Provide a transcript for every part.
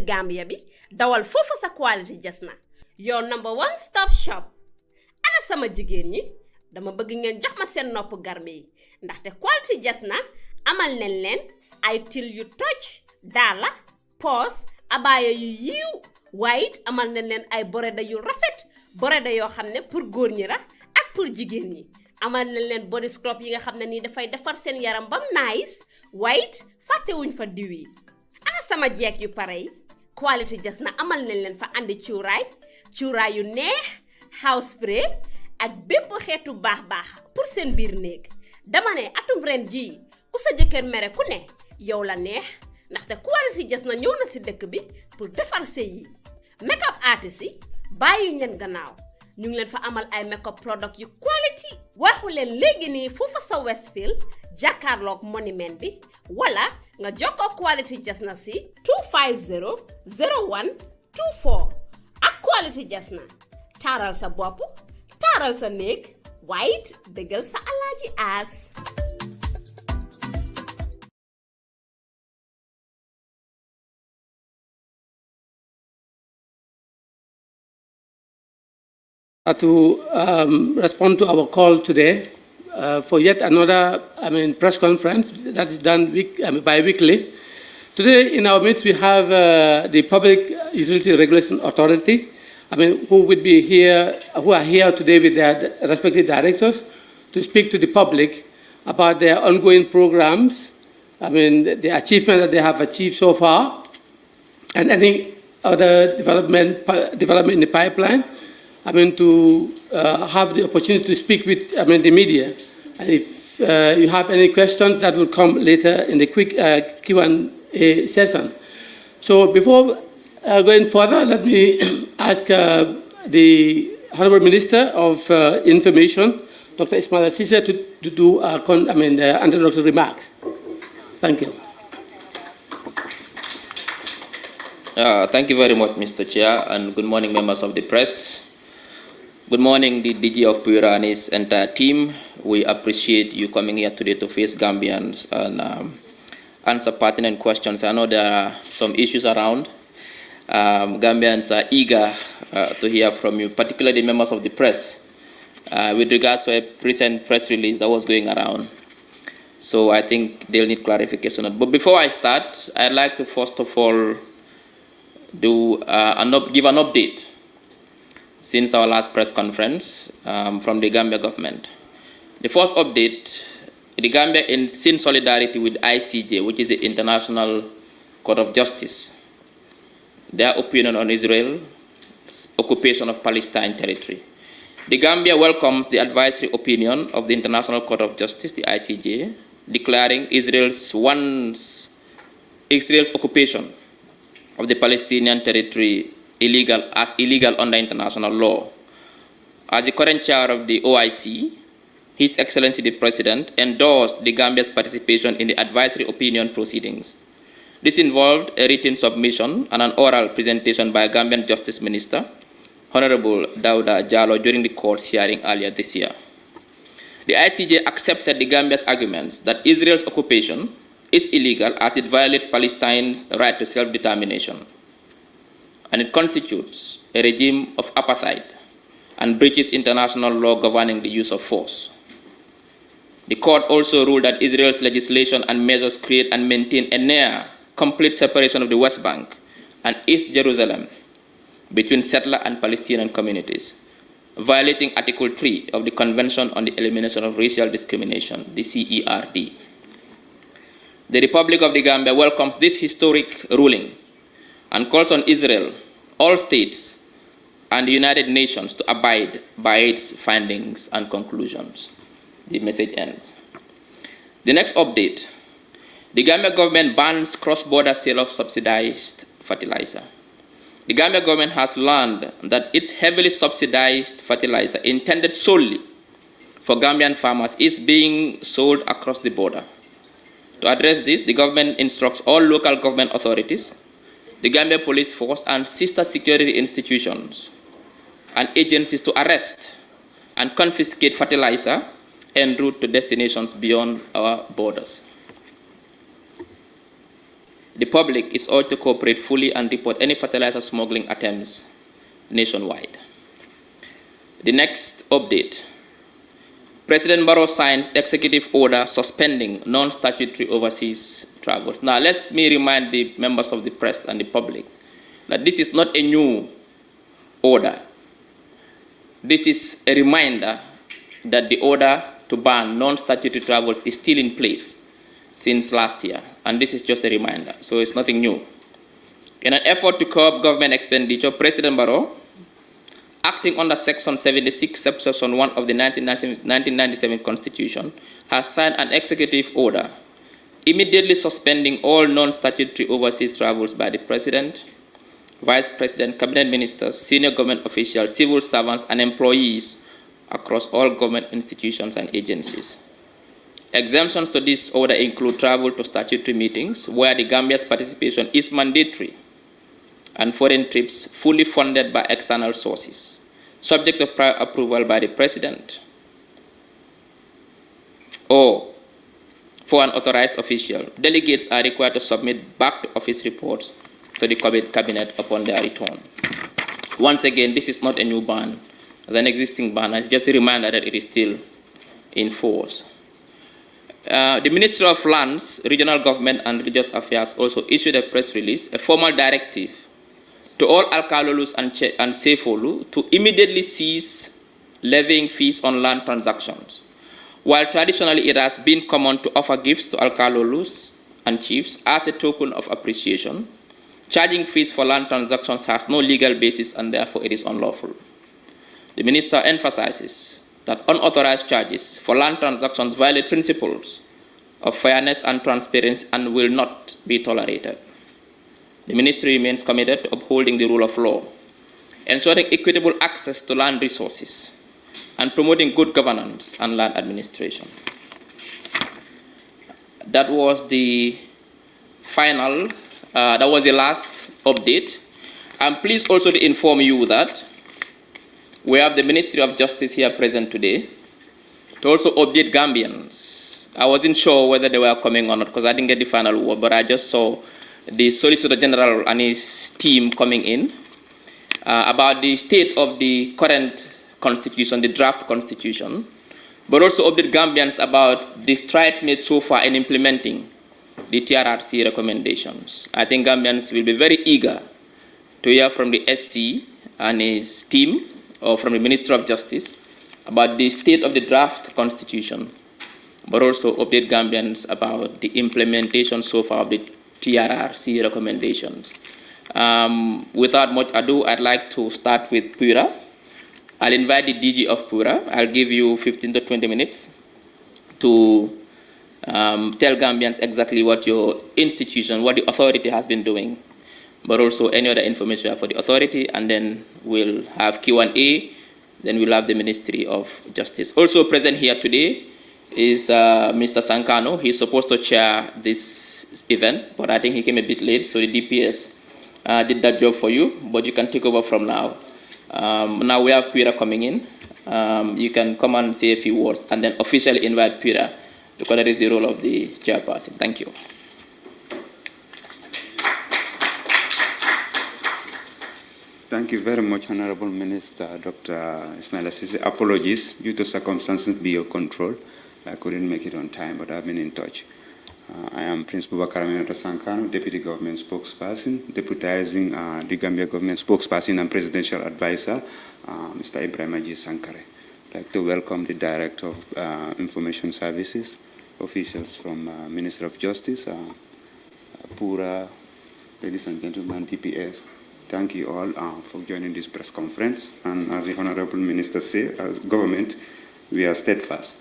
Gambia bi dawal foofu sa quality jasna your number one stop shop ana sama jigéen ñi dama bëgg ngeen jox ma seen nopp garme yi ndaxte quality jasna amal nañ leen ay til yu toj daala pos abaya yu yiiw waaye amal nañ leen ay boreda yu rafet boreda yoo xam ne pour góor ñi la ak pour jigéen ñi amal nañ leen body scrub yi nga xam ne nii dafay defar seen yaram bam nice waaye fàttewuñ fa diw yi ana sama jeeg yu pare yi quality jasna amal nañ leen fa andi cuuraay yu neex house spray ak bépp xeetu baax pour seen biir néeg dama ne atum ren jii ku sa jëkkër mere ku ne yow la neex ndaxte quality jasna ñëw na si dëkk bi pour defar sëy yi makeup artist yi bàyyi leen gannaaw ñu ngi leen fa amal ay makeup product yu quality waxu leen léegi nii foofa sa Westfield jàkkaarloog monument bi wala nga jokkoo quality jasna si 250 01 24 ak quality jasna taaral sa bopp taaral sa néeg waaye dëggal sa alaaji aas to respond to our call today for yet another, press conference that is done bi-weekly. Today, in our midst, we have the Public Utility Regulation Authority, who are here today with their respective directors to speak to the public about their ongoing programs, the achievement that they have achieved so far, and any other development in the pipeline. To have the opportunity to speak with the media. And if you have any questions, that will come later in the quick Q&A session. So before going further, let me ask the Honorable Minister of Information, Dr. Ismail Sise, to do the introductory remarks. Thank you. Thank you very much, Mr. Chair, and good morning, members of the press. Good morning, the DG of Pura and his entire team. We appreciate you coming here today to face Gambians and answer pertinent questions. I know there are some issues around. Gambians are eager to hear from you, particularly members of the press, with regards to a recent press release that was going around. So I think they'll need clarification. But before I start, I'd like to first of all give an update since our last press conference from the Gambia government. The first update, the Gambia in solidarity with ICJ, which is the International Court of Justice, their opinion on Israel's occupation of Palestine territory. The Gambia welcomes the advisory opinion of the International Court of Justice, the ICJ, declaring Israel's occupation of the Palestinian territory illegal under international law. As the current chair of the OIC, His Excellency the President endorsed the Gambia's participation in the advisory opinion proceedings. This involved a written submission and an oral presentation by Gambian Justice Minister, Honorable Dauda Jallow, during the court's hearing earlier this year. The ICJ accepted the Gambia's arguments that Israel's occupation is illegal as it violates Palestine's right to self-determination, and it constitutes a regime of apartheid and breaches international law governing the use of force. The court also ruled that Israel's legislation and measures create and maintain a near complete separation of the West Bank and East Jerusalem between settler and Palestinian communities, violating Article 3 of the Convention on the Elimination of Racial Discrimination, the CERD. The Republic of the Gambia welcomes this historic ruling and calls on Israel, all states, and the United Nations to abide by its findings and conclusions. The message ends. The next update. The Gambia government bans cross-border sale of subsidized fertilizer. The Gambia government has learned that its heavily subsidized fertilizer intended solely for Gambian farmers is being sold across the border. To address this, the government instructs all local government authorities, the Gambia Police Force, and sister security institutions and agencies to arrest and confiscate fertilizer en route to destinations beyond our borders. The public is urged to cooperate fully and report any fertilizer smuggling attempts nationwide. The next update. President Barrow signs executive order suspending non-statutory overseas travels. Now, let me remind the members of the press and the public that this is not a new order. This is a reminder that the order to ban non-statutory travels is still in place since last year, and this is just a reminder, so it's nothing new. In an effort to curb government expenditure, President Barrow, acting under Section 76, subsection 1 of the 1997 Constitution, has signed an executive order immediately suspending all non-statutory overseas travels by the President, Vice President, Cabinet Ministers, senior government officials, civil servants, and employees across all government institutions and agencies. Exemptions to this order include travel to statutory meetings, where the Gambia's participation is mandatory, and foreign trips fully funded by external sources, subject to prior approval by the President or for an authorized official. Delegates are required to submit back-to-office reports to the Cabinet upon their return. Once again, this is not a new ban. As an existing ban, it's just a reminder that it is still in force. The Ministry of Lands, Regional Government and Religious Affairs also issued a press release, a formal directive to all alkalolus and sefolu to immediately cease levying fees on land transactions. While traditionally it has been common to offer gifts to alkalolus and chiefs as a token of appreciation, charging fees for land transactions has no legal basis and therefore it is unlawful. The minister emphasizes that unauthorized charges for land transactions violate principles of fairness and transparency and will not be tolerated. The ministry remains committed to upholding the rule of law, ensuring equitable access to land resources, and promoting good governance and land administration. That was the last update. I'm pleased also to inform you that we have the Ministry of Justice here present today to also update Gambians. I wasn't sure whether they were coming or not because I didn't get the final word, but I just saw the Solicitor General and his team coming in about the state of the current constitution, the draft constitution, but also update Gambians about the strides made so far in implementing the TRRC recommendations. I think Gambians will be very eager to hear from the SC and his team, or from the Minister of Justice, about the state of the draft constitution, but also update Gambians about the implementation so far of the TRRC recommendations. Without much ado, I'd like to start with Pura. I'll invite the DG of Pura. I'll give you 15 to 20 minutes to tell Gambians exactly what your institution, what the authority has been doing, but also any other information you have for the authority, and then we'll have Q&A, then we'll have the Ministry of Justice. Also present here today is Mr. Sankano. He's supposed to chair this event, but I think he came a bit late, so the DPS did that job for you, but you can take over from now. Now we have Pura coming in. You can come and say a few words, and then officially invite Pura, because that is the role of the chairperson. Thank you. Thank you very much, Honorable Minister Dr. Ismail Assisi. Apologies due to circumstances beyond control. I couldn't make it on time, but I've been in touch. I am Prince Boubacar Aminata Sankano, Deputy Government Spokesperson, deputizing the Gambia Government Spokesperson and Presidential Advisor, Mr. Ibrahim Aji Sankare. I'd like to welcome the Director of Information Services, officials from Ministry of Justice, Pura, ladies and gentlemen, DPS. Thank you all for joining this press conference. And as the Honorable Minister said, as government, we are steadfast.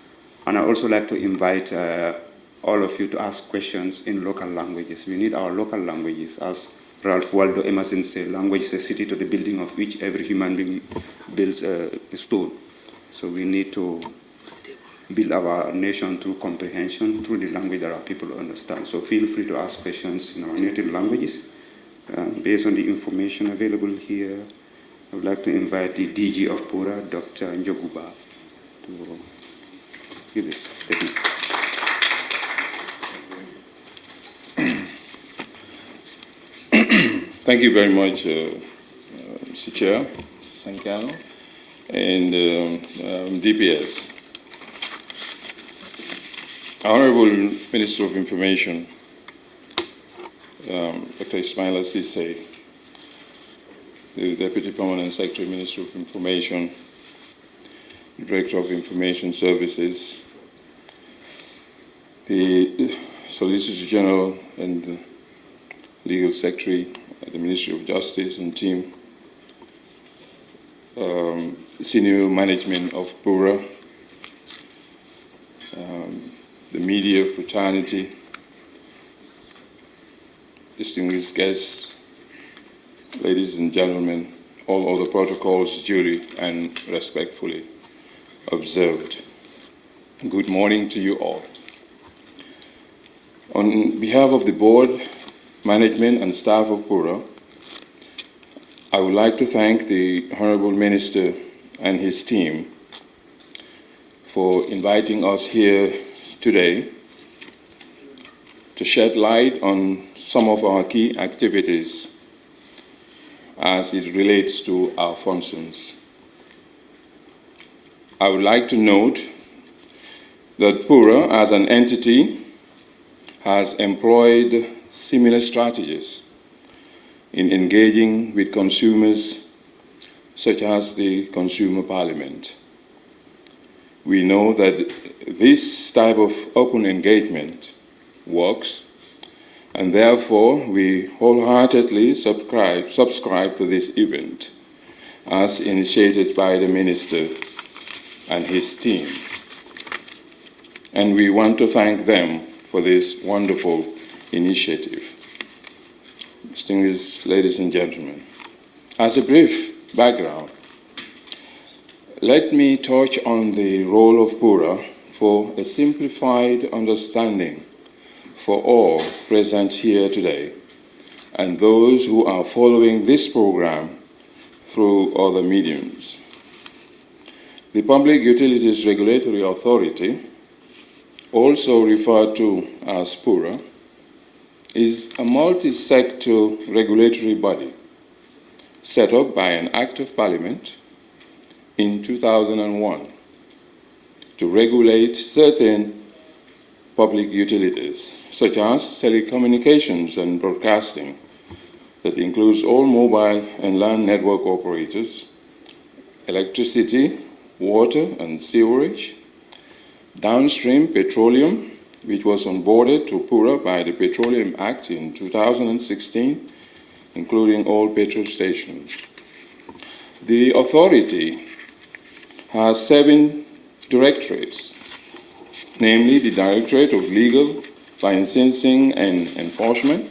And I'd also like to invite all of you to ask questions in local languages. We need our local languages. As Ralph Waldo Emerson said, language is a city to the building of which every human being builds a stone. So we need to build our nation through comprehension, through the language that our people understand. So feel free to ask questions in our native languages. Based on the information available here, I would like to invite the DG of Pura, Dr. Njoguba, to give a statement. Thank you very much, Mr. Chair, Mr. Sankano, and DPS. Honorable Minister of Information, Dr. Ismaila Cisse, the Deputy Permanent Secretary, Minister of Information, Director of Information Services, the Solicitor General and the Legal Secretary at the Ministry of Justice and team, senior management of Pura, the media fraternity, distinguished guests, ladies and gentlemen, all other protocols duly and respectfully observed. Good morning to you all. On behalf of the board, management and staff of Pura, I would like to thank the Honorable Minister and his team for inviting us here today to shed light on some of our key activities as it relates to our functions. I would like to note that Pura, as an entity, has employed similar strategies in engaging with consumers, such as the Consumer Parliament. We know that this type of open engagement works, and therefore we wholeheartedly subscribe to this event as initiated by the Minister and his team. And we want to thank them for this wonderful initiative. Distinguished ladies and gentlemen, as a brief background, let me touch on the role of Pura for a simplified understanding for all present here today and those who are following this program through other mediums. The Public Utilities Regulatory Authority, also referred to as Pura, is a multi-sector regulatory body set up by an Act of Parliament in 2001 to regulate certain public utilities, such as telecommunications and broadcasting, that includes all mobile and land network operators, electricity, water and sewerage, downstream petroleum, which was onboarded to Pura by the Petroleum Act in 2016, including all petrol stations. The authority has 7 directorates, namely the Directorate of Legal, Licensing and Enforcement,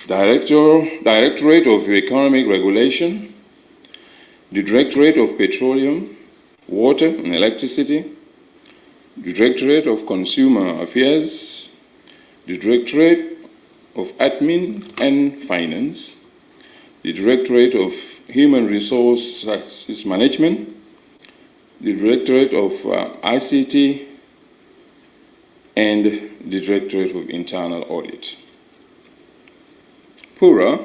Directorate of Economic Regulation, the Directorate of Petroleum, Water and Electricity, the Directorate of Consumer Affairs, the Directorate of Admin and Finance, the Directorate of Human Resources Management, the Directorate of ICT, and the Directorate of Internal Audit. Pura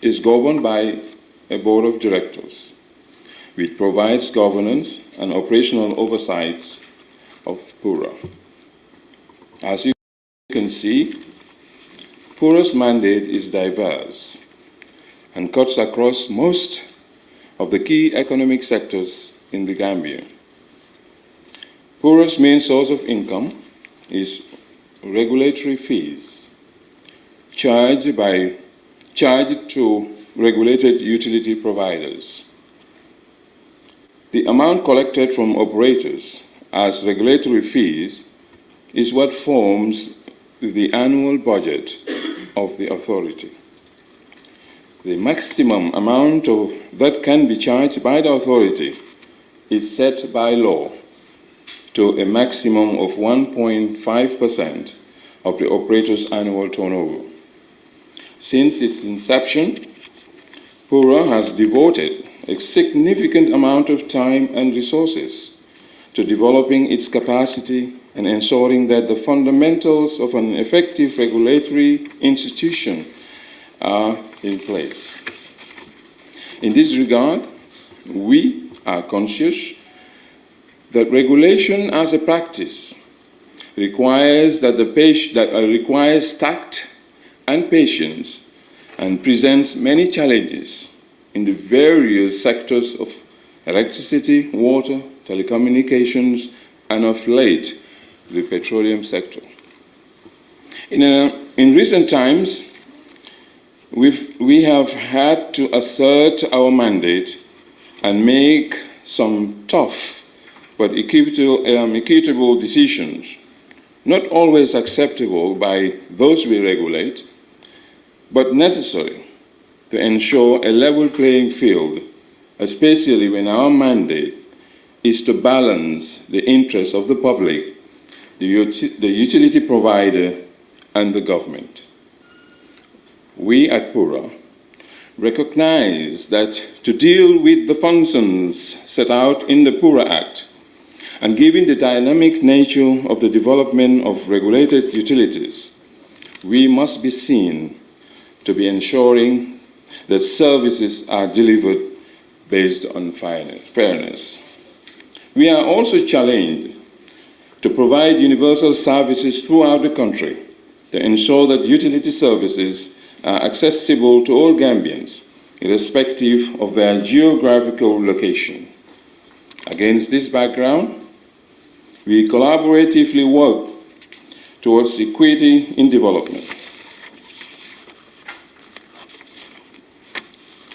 is governed by a board of directors, which provides governance and operational oversight of Pura. As you can see, Pura's mandate is diverse and cuts across most of the key economic sectors in the Gambia. Pura's main source of income is regulatory fees charged to regulated utility providers. The amount collected from operators as regulatory fees is what forms the annual budget of the authority. The maximum amount that can be charged by the authority is set by law to a maximum of 1.5% of the operator's annual turnover. Since its inception, Pura has devoted a significant amount of time and resources to developing its capacity and ensuring that the fundamentals of an effective regulatory institution are in place. In this regard, we are conscious that regulation as a practice requires requires tact and patience and presents many challenges in the various sectors of electricity, water, telecommunications, and of late, the petroleum sector. In recent times, we have had to assert our mandate and make some tough but equitable decisions, not always acceptable by those we regulate, but necessary to ensure a level playing field, especially when our mandate is to balance the interests of the public, the utility provider, and the government. We at Pura recognize that to deal with the functions set out in the Pura Act, and given the dynamic nature of the development of regulated utilities, we must be seen to be ensuring that services are delivered based on fairness. We are also challenged to provide universal services throughout the country to ensure that utility services are accessible to all Gambians, irrespective of their geographical location. Against this background, we collaboratively work towards equity in development.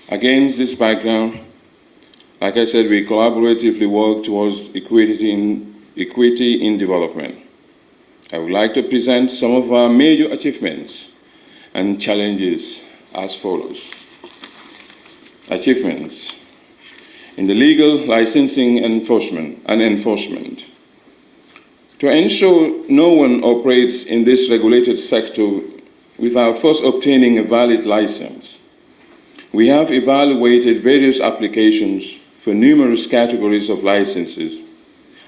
Against this background, like I said, we collaboratively work towards equity in development. I would like to present some of our major achievements and challenges as follows. Achievements in the legal licensing enforcement. To ensure no one operates in this regulated sector without first obtaining a valid license, we have evaluated various applications for numerous categories of licenses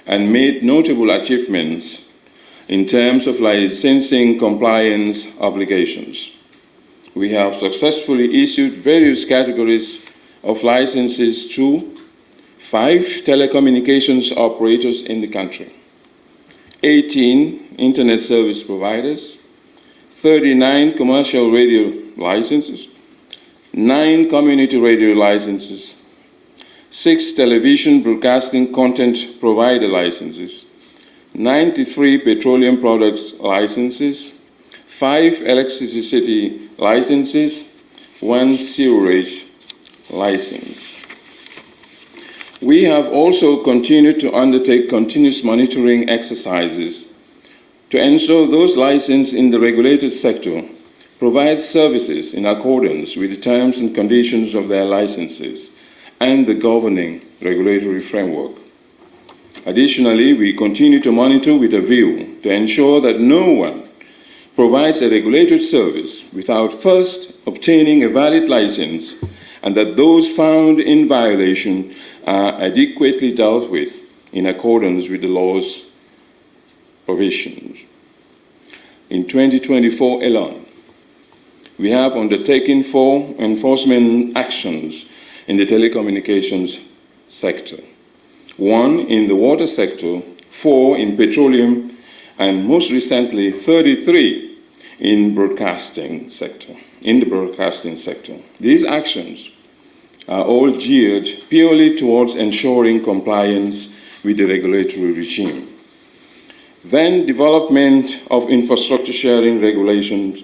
and made notable achievements in terms of licensing compliance obligations. We have successfully issued various categories of licenses to 5 telecommunications operators in the country, 18 internet service providers, 39 commercial radio licenses, 9 community radio licenses, 6 television broadcasting content provider licenses, 93 petroleum products licenses, 5 electricity licenses, 1 sewerage license. We have also continued to undertake continuous monitoring exercises to ensure those licensed in the regulated sector provide services in accordance with the terms and conditions of their licenses and the governing regulatory framework. Additionally, we continue to monitor with a view to ensure that no one provides a regulated service without first obtaining a valid license, and that those found in violation are adequately dealt with in accordance with the law's provisions. In 2024 alone, we have undertaken 4 enforcement actions in the telecommunications sector, 1 in the water sector, 4 in petroleum, and most recently 33 in the broadcasting sector. These actions are all geared purely towards ensuring compliance with the regulatory regime. Then development of infrastructure sharing regulations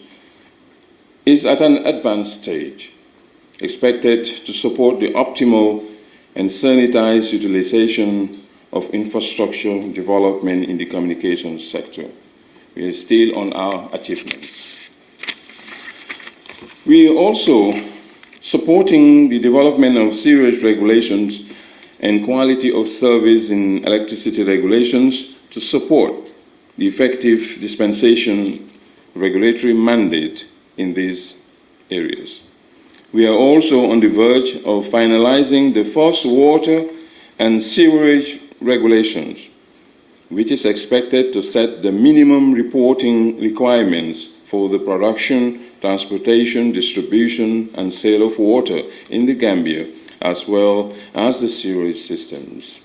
is at an advanced stage, expected to support the optimal and sanitized utilization of infrastructure development in the communications sector. We are still on our achievements. We are also supporting the development of serious regulations and quality of service in electricity regulations to support the effective dispensation regulatory mandate in these areas. We are also on the verge of finalizing the first water and sewerage regulations, which is expected to set the minimum reporting requirements for the production, transportation, distribution, and sale of water in the Gambia, as well as the sewerage systems.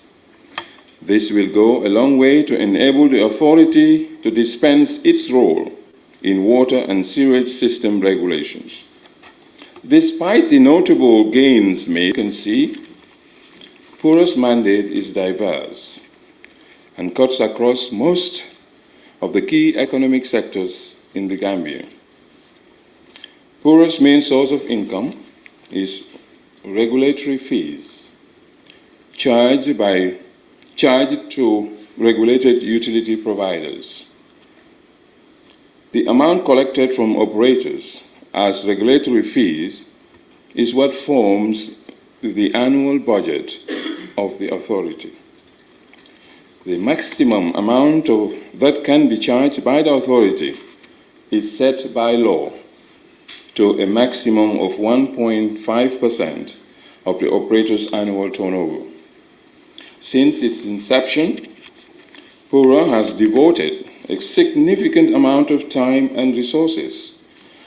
This will go a long way to enable the authority to dispense its role in water and sewerage system regulations. Despite the notable gains made, you can see Pura's mandate is diverse and cuts across most of the key economic sectors in the Gambia. Pura's main source of income is regulatory fees charged to regulated utility providers. The amount collected from operators as regulatory fees is what forms the annual budget of the authority. The maximum amount that can be charged by the authority is set by law to a maximum of 1.5% of the operator's annual turnover. Since its inception, Pura has devoted a significant amount of time and resources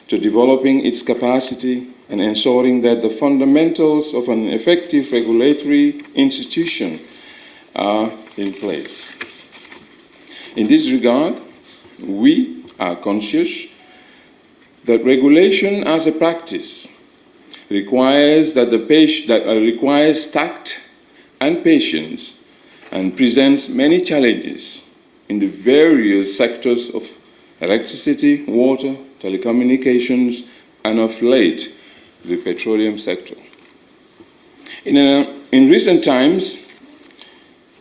to developing its capacity and ensuring that the fundamentals of an effective regulatory institution are in place. In this regard, we are conscious that regulation as a practice requires tact and patience and presents many challenges in the various sectors of electricity, water, telecommunications, and of late, the petroleum sector. In recent times,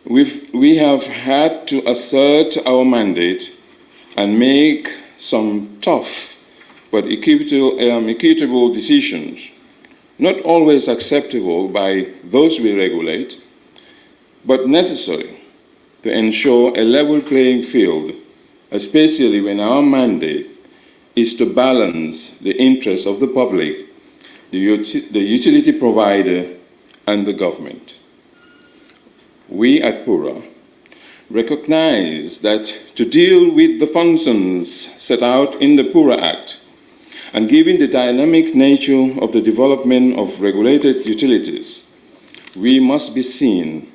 we have had to assert our mandate and make some tough but equitable decisions, not always acceptable by those we regulate, but necessary to ensure a level playing field, especially when our mandate is to balance the interests of the public, the utility provider, and the government. We at Pura recognize that to deal with the functions set out in the Pura Act, and given the dynamic nature of the development of regulated utilities, we must be seen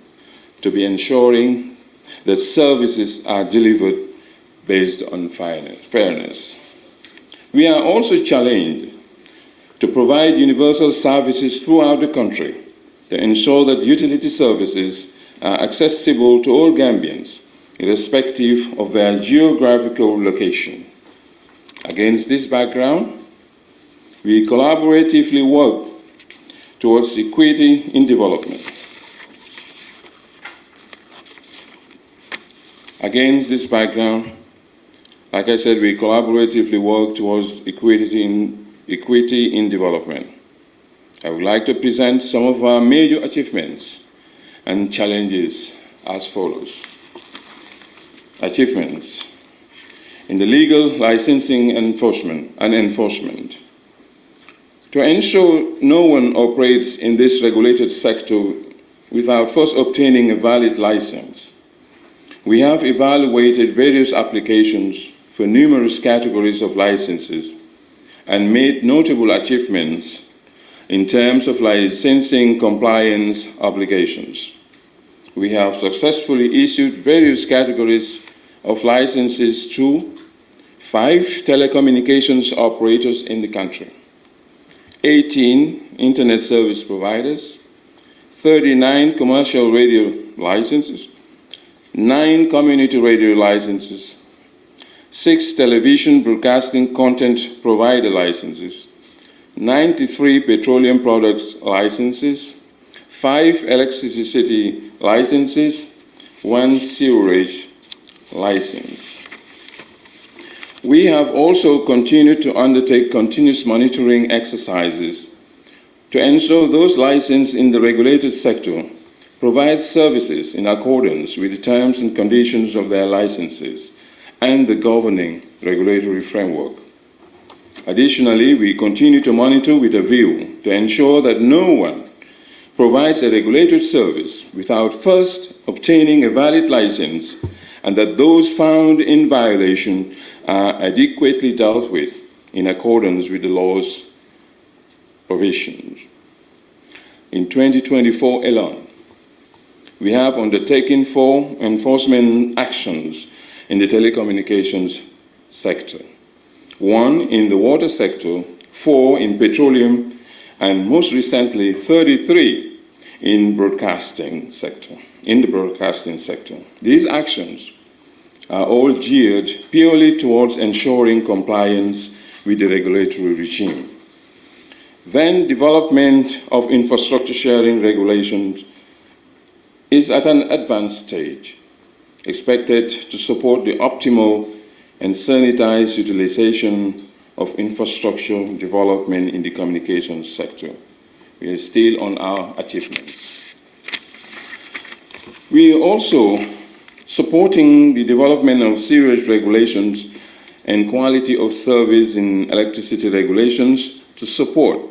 to be ensuring that services are delivered based on fairness. We are also challenged to provide universal services throughout the country to ensure that utility services are accessible to all Gambians, irrespective of their geographical location. Against this background, we collaboratively work towards equity in development. Against this background, like I said, we collaboratively work towards equity in development. I would like to present some of our major achievements and challenges as follows. Achievements in the legal licensing enforcement. To ensure no one operates in this regulated sector without first obtaining a valid license, we have evaluated various applications for numerous categories of licenses and made notable achievements in terms of licensing compliance obligations. We have successfully issued various categories of licenses to 5 telecommunications operators in the country, 18 internet service providers, 39 commercial radio licenses, 9 community radio licenses, 6 television broadcasting content provider licenses, 93 petroleum products licenses, 5 electricity licenses, 1 sewerage license. We have also continued to undertake continuous monitoring exercises to ensure those licensed in the regulated sector provide services in accordance with the terms and conditions of their licenses and the governing regulatory framework. Additionally, we continue to monitor with a view to ensure that no one provides a regulated service without first obtaining a valid license and that those found in violation are adequately dealt with in accordance with the law's provisions. In 2024 alone, we have undertaken 4 enforcement actions in the telecommunications sector, 1 in the water sector, 4 in petroleum, and most recently 33 in the broadcasting sector. These actions are all geared purely towards ensuring compliance with the regulatory regime. Then development of infrastructure sharing regulations is at an advanced stage, expected to support the optimal and sanitized utilization of infrastructure development in the communications sector. We are still on our achievements. We are also supporting the development of serious regulations and quality of service in electricity regulations to support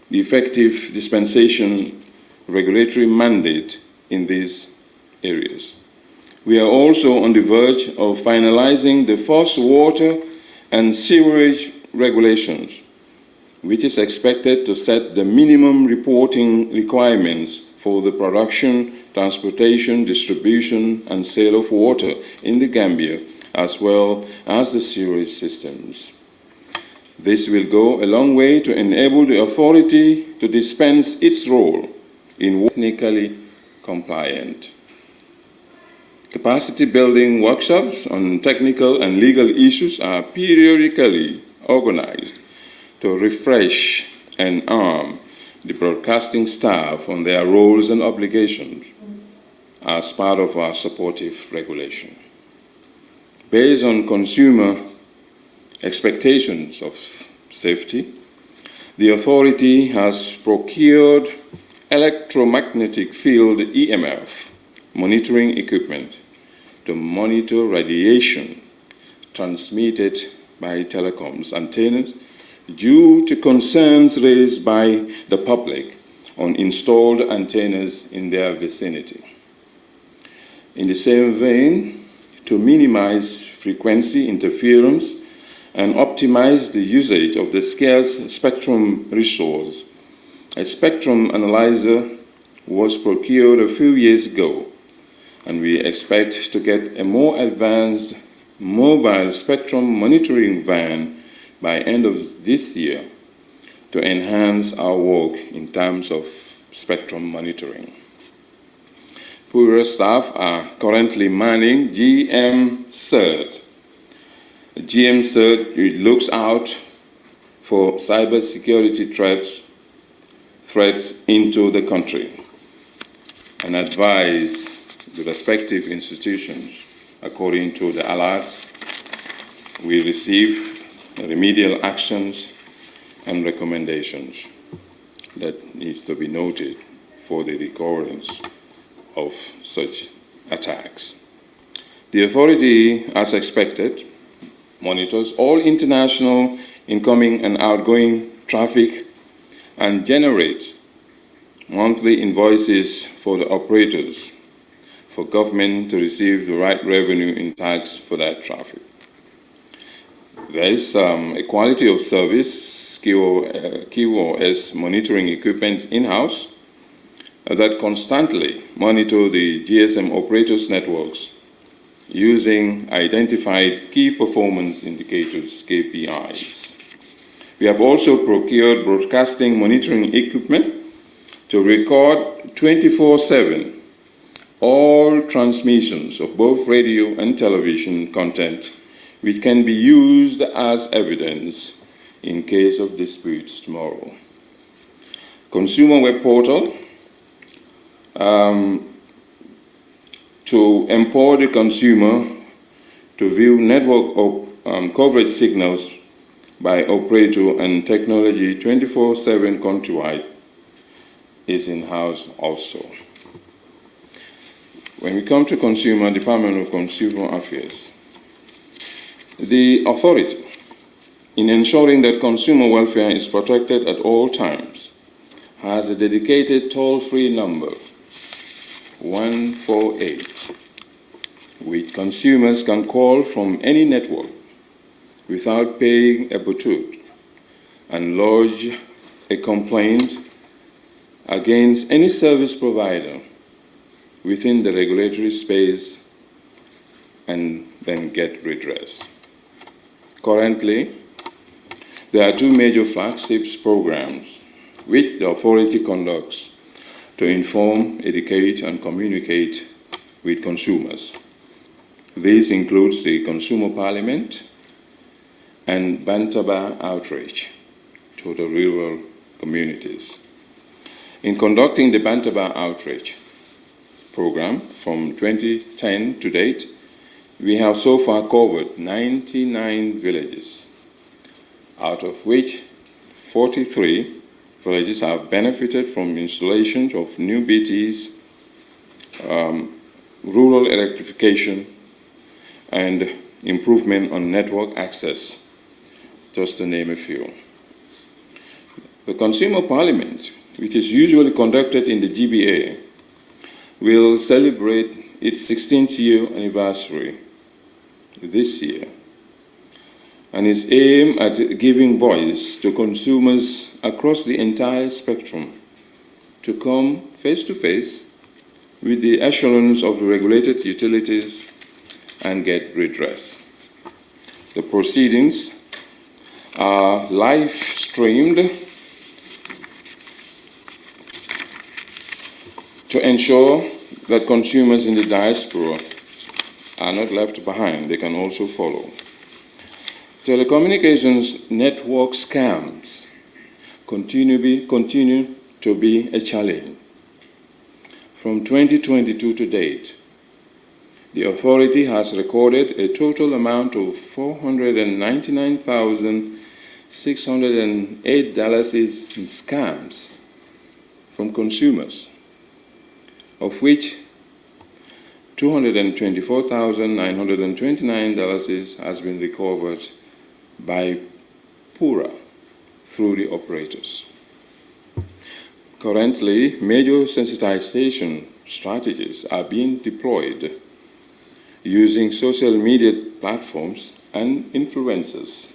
the effective dispensation regulatory mandate in these areas. We are also on the verge of finalizing the first water and sewerage regulations, which is expected to set the minimum reporting requirements for the production, transportation, distribution, and sale of water in the Gambia, as well as the sewerage systems. This will go a long way to enable the authority to dispense its role in technically compliant. Capacity building workshops on technical and legal issues are periodically organized to refresh and arm the broadcasting staff on their roles and obligations as part of our supportive regulation. Based on consumer expectations of safety, the authority has procured electromagnetic field EMF monitoring equipment to monitor radiation transmitted by telecoms antennas due to concerns raised by the public on installed antennas in their vicinity. In the same vein, to minimize frequency interference and optimize the usage of the scarce spectrum resource, a spectrum analyzer was procured a few years ago, and we expect to get a more advanced mobile spectrum monitoring van by end of this year to enhance our work in terms of spectrum monitoring. Pura staff are currently manning GM CERT. GM CERT looks out for cybersecurity threats into the country and advise the respective institutions according to the alerts we receive, remedial actions and recommendations that need to be noted for the recurrence of such attacks. The authority, as expected, monitors all international incoming and outgoing traffic and generates monthly invoices for the operators for government to receive the right revenue in tax for that traffic. There is a quality of service QoS monitoring equipment in-house that constantly monitor the GSM operators' networks using identified key performance indicators, KPIs. We have also procured broadcasting monitoring equipment to record 24/7 all transmissions of both radio and television content, which can be used as evidence in case of disputes tomorrow. Consumer web portal to empower the consumer to view network coverage signals by operator and technology 24/7 countrywide is in-house also. When we come to Consumer, Department of Consumer Affairs, the authority, in ensuring that consumer welfare is protected at all times, has a dedicated toll-free number, 148, which consumers can call from any network without paying a butut and lodge a complaint against any service provider within the regulatory space and then get redress. Currently, there are two major flagships programs which the authority conducts to inform, educate, and communicate with consumers. These include the Consumer Parliament and Bantaba Outreach to the rural communities. In conducting the Bantaba Outreach program from 2010 to date, we have so far covered 99 villages, out of which 43 villages have benefited from installations of new BTs, rural electrification, and improvement on network access, just to name a few. The Consumer Parliament, which is usually conducted in the GBA, will celebrate its 16th year anniversary this year, and is aimed at giving voice to consumers across the entire spectrum to come face to face with the echelons of the regulated utilities and get redress. The proceedings are live streamed to ensure that consumers in the diaspora are not left behind. They can also follow. Telecommunications network scams continue to be a challenge. From 2022 to date, the authority has recorded a total amount of $499,608 in scams from consumers, of which $224,929 has been recovered by Pura through the operators. Currently, major sensitization strategies are being deployed using social media platforms and influencers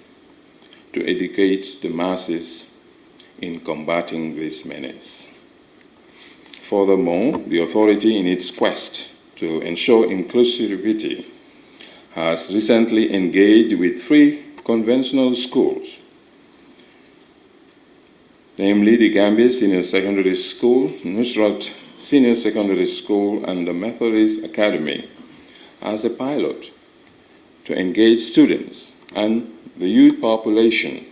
to educate the masses in combating this menace. Furthermore, the authority, in its quest to ensure inclusivity, has recently engaged with 3 conventional schools, namely the Gambia Senior Secondary School, Nusrat Senior Secondary School, and the Methodist Academy, as a pilot to engage students and the youth population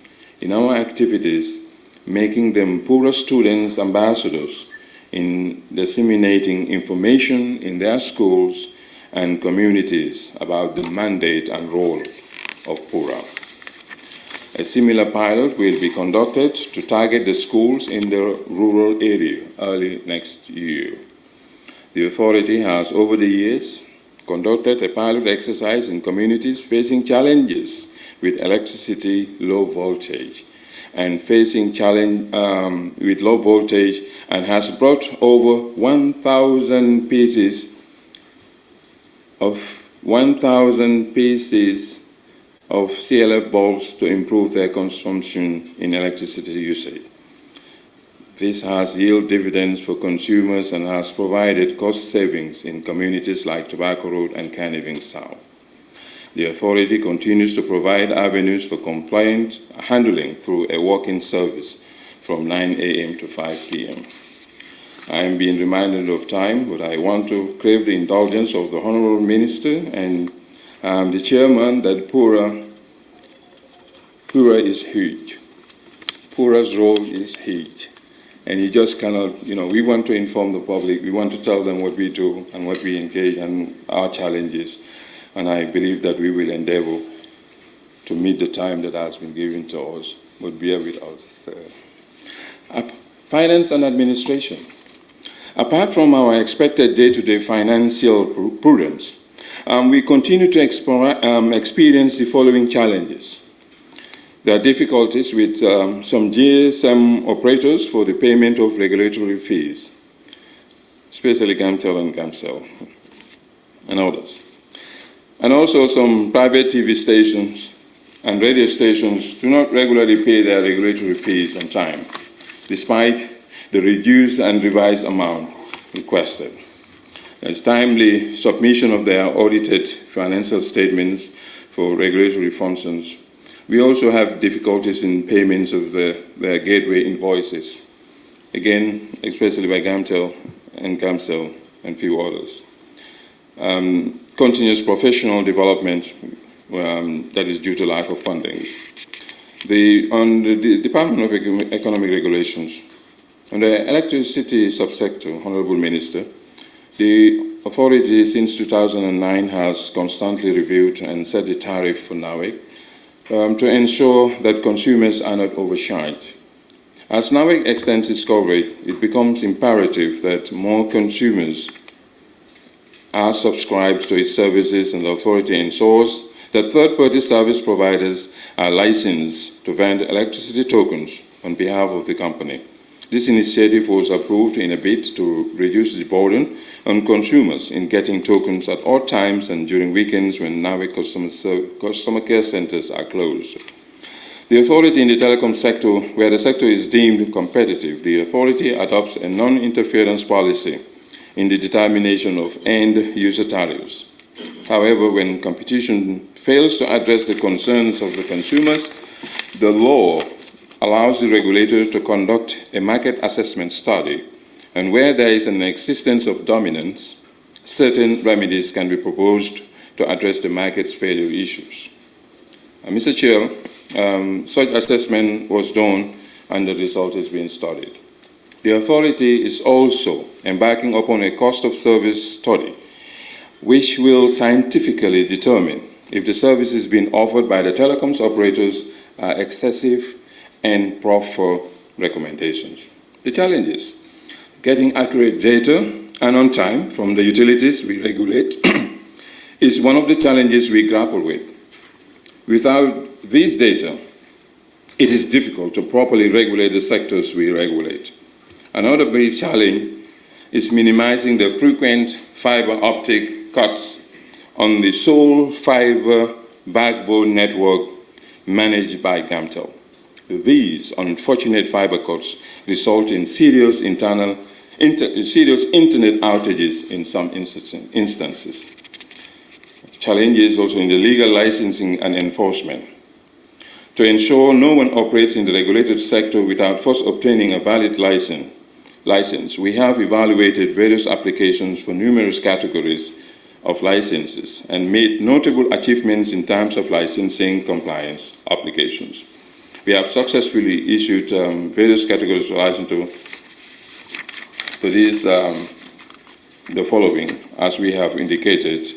in our activities, making them Pura students ambassadors in disseminating information in their schools and communities about the mandate and role of Pura. A similar pilot will be conducted to target the schools in the rural area early next year. The authority has, over the years, conducted a pilot exercise in communities facing challenges with electricity, low voltage, and facing challenge with low voltage, and has brought over 1,000 pieces of CLF bulbs to improve their consumption in electricity usage. This has yielded dividends for consumers and has provided cost savings in communities like Tobacco Road and Caniving South. The authority continues to provide avenues for complaint handling through a walk-in service from 9 a.m. to 5 p.m. I am being reminded of time, but I want to crave the indulgence of the Honorable Minister and the Chairman that Pura is huge. Pura's role is huge. And you just cannot, we want to inform the public, we want to tell them what we do and what we engage and our challenges. And I believe that we will endeavor to meet the time that has been given to us, but bear with us. Finance and administration. Apart from our expected day-to-day financial prudence, we continue to experience the following challenges. There are difficulties with some GSM operators for the payment of regulatory fees, especially Gamtel and Gamcell and others. And also some private TV stations and radio stations do not regularly pay their regulatory fees on time, despite the reduced and revised amount requested. There's timely submission of their audited financial statements for regulatory functions. We also have difficulties in payments of their gateway invoices, again, especially by GAMTEL and GAMCEL and few others. Continuous professional development that is due to lack of funding. On the Department of Economic Regulations, on the electricity subsector, Honorable Minister, the authority since 2009 has constantly reviewed and set the tariff for NAWEC to ensure that consumers are not overcharged. As NAWEC extends its coverage, it becomes imperative that more consumers are subscribed to its services, and the authority ensures that third-party service providers are licensed to vend electricity tokens on behalf of the company. This initiative was approved in a bid to reduce the burden on consumers in getting tokens at odd times and during weekends when NAWEC customer care centers are closed. The authority in the telecom sector, where the sector is deemed competitive, the authority adopts a non-interference policy in the determination of end-user tariffs. However, when competition fails to address the concerns of the consumers, the law allows the regulator to conduct a market assessment study, and where there is an existence of dominance, certain remedies can be proposed to address the market's failure issues. Mr. Chair, such assessment was done and the result is being studied. The authority is also embarking upon a cost of service study, which will scientifically determine if the services being offered by the telecoms operators are excessive and proffer recommendations. The challenge is getting accurate data and on time from the utilities we regulate is one of the challenges we grapple with. Without these data, it is difficult to properly regulate the sectors we regulate. Another big challenge is minimizing the frequent fiber optic cuts on the sole fiber backbone network managed by GAMTEL. These unfortunate fiber cuts result in serious internet outages in some instances. Challenges also in the legal licensing and enforcement. To ensure no one operates in the regulated sector without first obtaining a valid license, we have evaluated various applications for numerous categories of licenses and made notable achievements in terms of licensing compliance applications. We have successfully issued various categories of license to these, the following, as we have indicated: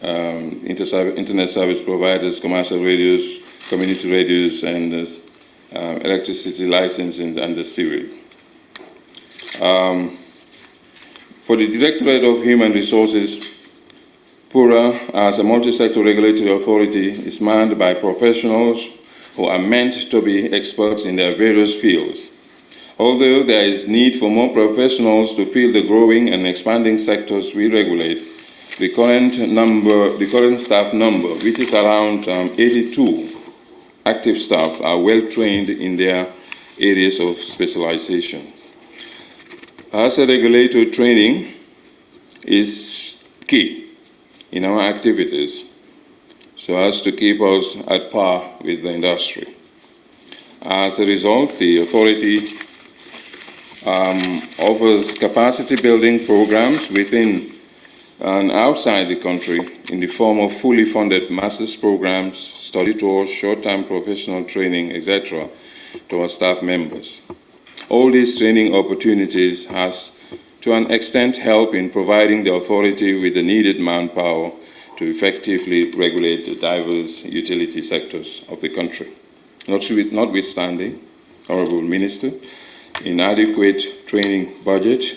internet service providers, commercial radios, community radios, and electricity licensing and the sewer. For the Directorate of Human Resources, Pura, as a multi-sector regulatory authority, is manned by professionals who are meant to be experts in their various fields. Although there is need for more professionals to fill the growing and expanding sectors we regulate, the current staff number, which is around 82 active staff, are well trained in their areas of specialization. As a regulator, training is key in our activities so as to keep us at par with the industry. As a result, the authority offers capacity building programs within and outside the country in the form of fully funded master's programs, study tours, short-term professional training, etc. to our staff members. All these training opportunities has, to an extent, helped in providing the authority with the needed manpower to effectively regulate the diverse utility sectors of the country. Notwithstanding, Honorable Minister, inadequate training budget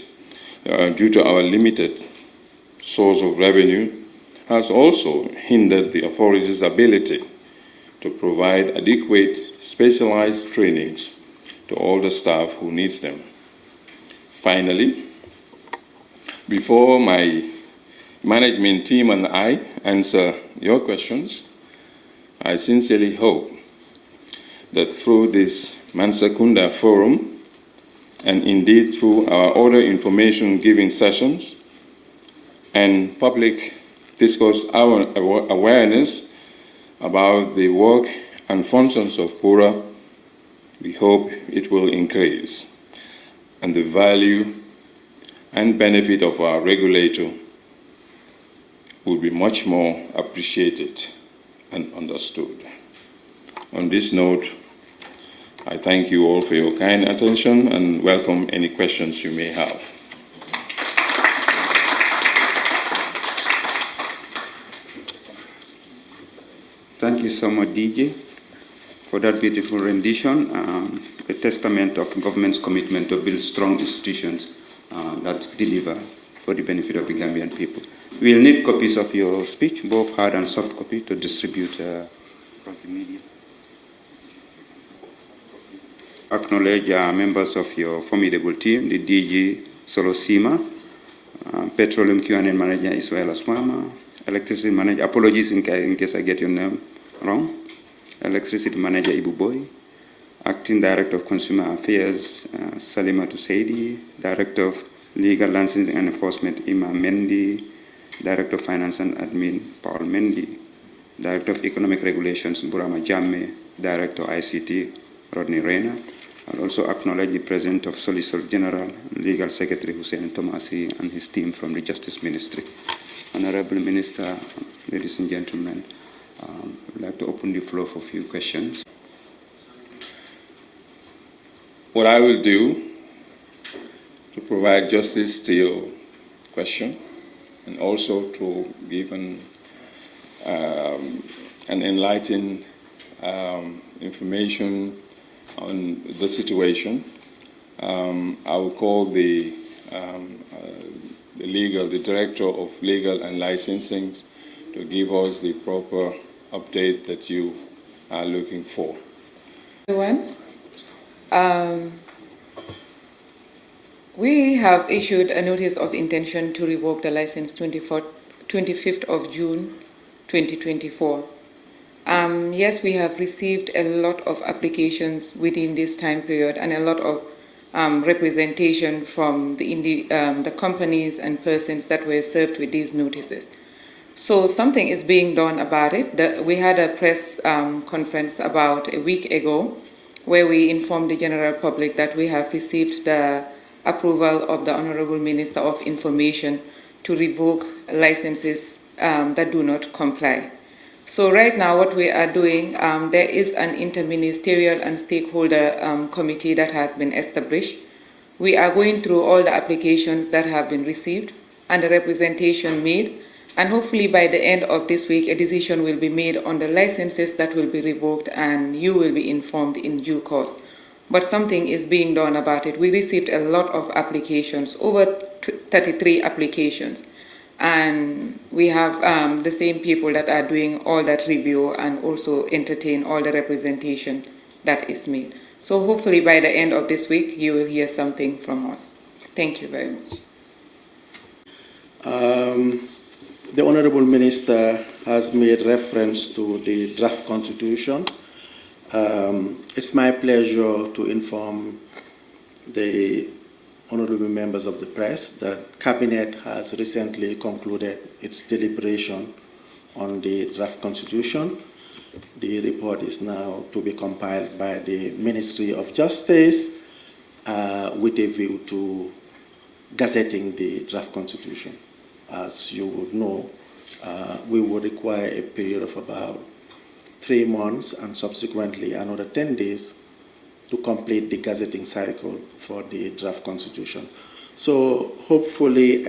due to our limited source of revenue has also hindered the authority's ability to provide adequate specialized trainings to all the staff who needs them. Finally, before my management team and I answer your questions, I sincerely hope that through this Mansakunda Forum, and indeed through our other information giving sessions and public discourse awareness about the work and functions of Pura, we hope it will increase, and the value and benefit of our regulator will be much more appreciated and understood. On this note, I thank you all for your kind attention and welcome any questions you may have. Thank you so much, DJ, for that beautiful rendition, a testament of government's commitment to build strong institutions that deliver for the benefit of the Gambian people. We'll need copies of your speech, both hard and soft copy, to distribute across the media. Acknowledge members of your formidable team, the DG Solosima, Petroleum Q&A Manager Ismail Aswama, Electricity Manager, apologies in case I get your name wrong, Electricity Manager Ibu Boy, Acting Director of Consumer Affairs, Salima Tusaidi, Director of Legal Licensing and Enforcement, Ima Mendy, Director of Finance and Admin, Paul Mendy, Director of Economic Regulations, Burama Jamme, Director of ICT, Rodney Reyna. I'll also acknowledge the presence of Solicitor General, Legal Secretary Hussein Tomasi and his team from the Justice Ministry. Honorable Minister, ladies and gentlemen, I'd like to open the floor for a few questions. What I will do to provide justice to your question and also to give an enlightened information on the situation, I will call the Director of Legal and Licensing to give us the proper update that you are looking for. Everyone, we have issued a notice of intention to revoke the license 25th of June 2024. Yes, we have received a lot of applications within this time period and a lot of representation from the companies and persons that were served with these notices. So something is being done about it. We had a press conference about a week ago where we informed the general public that we have received the approval of the Honorable Minister of Information to revoke licenses that do not comply. So right now what we are doing, there is an interministerial and stakeholder committee that has been established. We are going through all the applications that have been received and the representation made, and hopefully by the end of this week a decision will be made on the licenses that will be revoked and you will be informed in due course. But something is being done about it. We received a lot of applications, over 33 applications. And we have the same people that are doing all that review and also entertain all the representation that is made. So hopefully by the end of this week, you will hear something from us. Thank you very much. The Honorable Minister has made reference to the draft constitution. It's my pleasure to inform the honorable members of the press that Cabinet has recently concluded its deliberation on the draft constitution. The report is now to be compiled by the Ministry of Justice with a view to gazetting the draft constitution. As you would know, we would require a period of about 3 months and subsequently another 10 days to complete the gazetting cycle for the draft constitution. So hopefully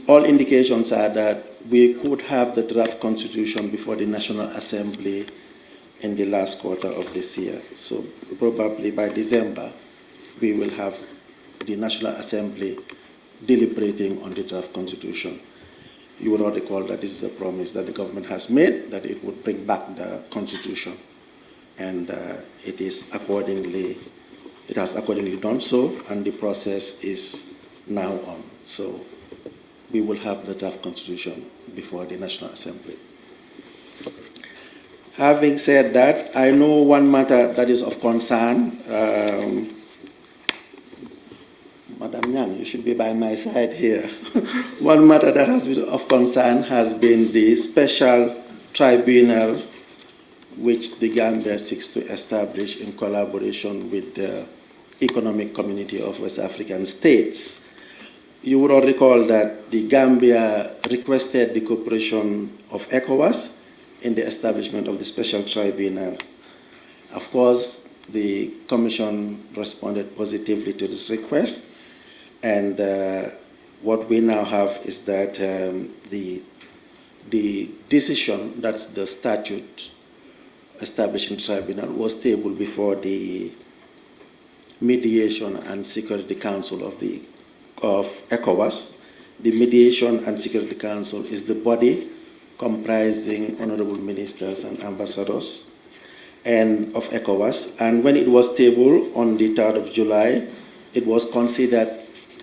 all indications are that we could have the draft constitution before the National Assembly in the last quarter of this year. So probably by December, we will have the National Assembly deliberating on the draft constitution. You will all recall that this is a promise that the government has made, that it would bring back the constitution. And it has accordingly done so, and the process is now on. So we will have the draft constitution before the National Assembly. Having said that, I know one matter that is of concern. Madam Yang, you should be by my side here. One matter that has been of concern has been the special tribunal which the Gambia seeks to establish in collaboration with the Economic Community of West African States. You would all recall that the Gambia requested the cooperation of ECOWAS in the establishment of the special tribunal. Of course, the Commission responded positively to this request, and what we now have is that the decision, that's the statute establishing the tribunal, was tabled before the Mediation and Security Council of ECOWAS. The Mediation and Security Council is the body comprising honorable ministers and ambassadors and of ECOWAS. And when it was tabled on the 3rd of July, it was considered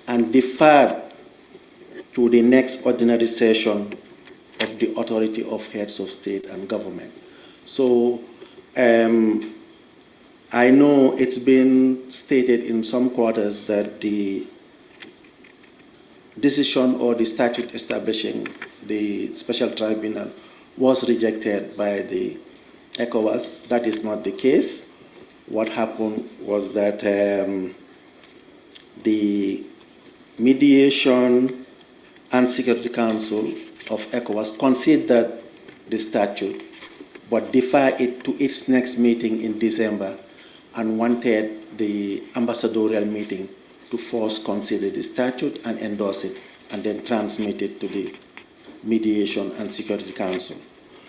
and deferred to the next ordinary session of the Authority of Heads of State and Government. So I know it's been stated in some quarters that the decision or the statute establishing the special tribunal was rejected by the ECOWAS. That is not the case. What happened was that the Mediation and Security Council of ECOWAS considered the statute but deferred it to its next meeting in December and wanted the ambassadorial meeting to first consider the statute and endorse it and then transmit it to the Mediation and Security Council.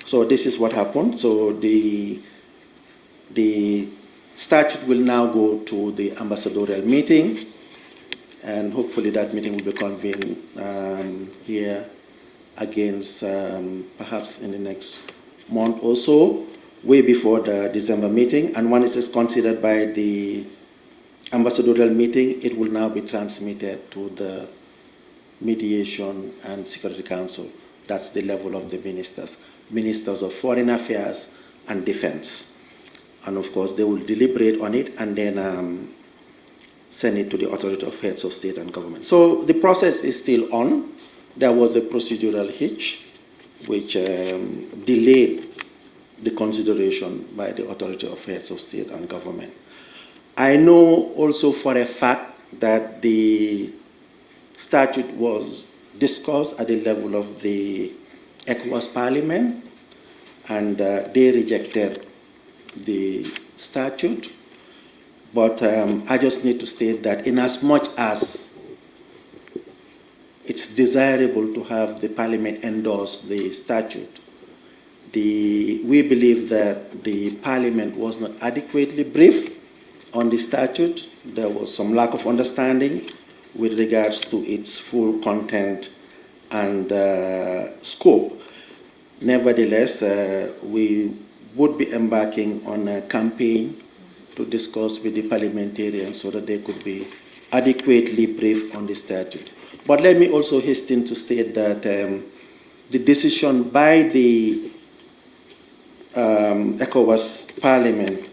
So this is what happened. So the statute will now go to the ambassadorial meeting, and hopefully that meeting will be convened here against perhaps in the next month or so, way before the December meeting. And once it is considered by the ambassadorial meeting, it will now be transmitted to the Mediation and Security Council. That's the level of the ministers of Foreign Affairs and Defense. And of course, they will deliberate on it and then send it to the Authority of Heads of State and Government. So the process is still on. There was a procedural hitch which delayed the consideration by the Authority of Heads of State and Government. I know also for a fact that the statute was discussed at the level of the ECOWAS Parliament, and they rejected the statute. But I just need to state that in as much as it's desirable to have the Parliament endorse the statute, we believe that the Parliament was not adequately briefed on the statute. There was some lack of understanding with regards to its full content and scope. Nevertheless, we would be embarking on a campaign to discuss with the parliamentarians so that they could be adequately briefed on the statute. But let me also hasten to state that the decision by the ECOWAS Parliament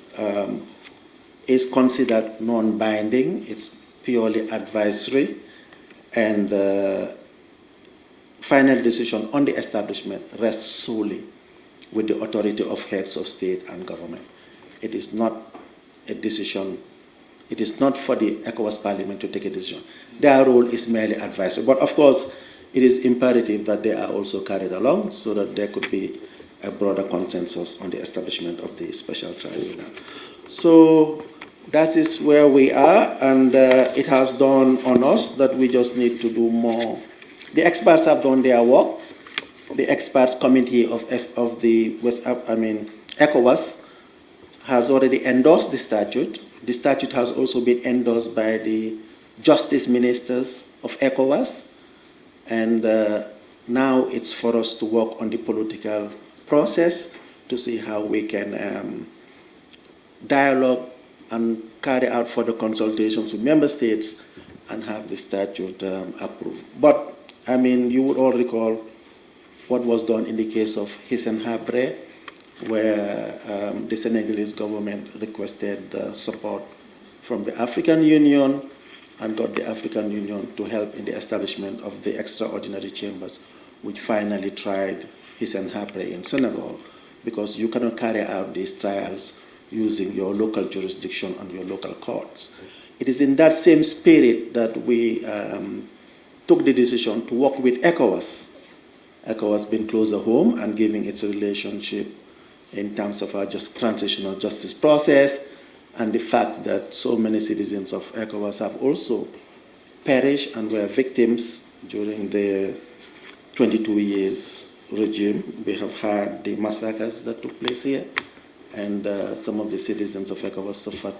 is considered non-binding. It's purely advisory, and the final decision on the establishment rests solely with the Authority of Heads of State and Government. It is not a decision, it is not for the ECOWAS Parliament to take a decision. Their role is merely advisory. But of course, it is imperative that they are also carried along so that there could be a broader consensus on the establishment of the special tribunal. So that is where we are, and it has dawned on us that we just need to do more. The experts have done their work. The experts committee of the ECOWAS has already endorsed the statute. The statute has also been endorsed by the justice ministers of ECOWAS, and now it's for us to work on the political process to see how we can dialogue and carry out further consultations with member states and have the statute approved. But I mean, you would all recall what was done in the case of Hissène Habré, where the Senegalese government requested support from the African Union and got the African Union to help in the establishment of the extraordinary chambers, which finally tried Hissène Habré in Senegal, because you cannot carry out these trials using your local jurisdiction and your local courts. It is in that same spirit that we took the decision to work with ECOWAS. ECOWAS being closer home and giving its relationship in terms of our transitional justice process, and the fact that so many citizens of ECOWAS have also perished and were victims during the 22 years regime. We have had the massacres that took place here, and some of the citizens of ECOWAS suffered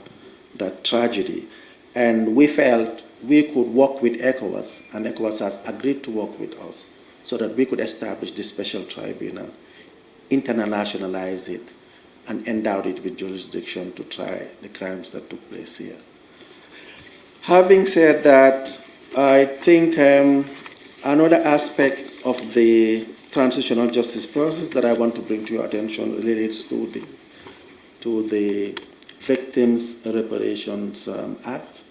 that tragedy. And we felt we could work with ECOWAS, and ECOWAS has agreed to work with us so that we could establish this special tribunal, internationalize it, and endow it with jurisdiction to try the crimes that took place here. Having said that, I think another aspect of the transitional justice process that I want to bring to your attention relates to the Victims Reparations Act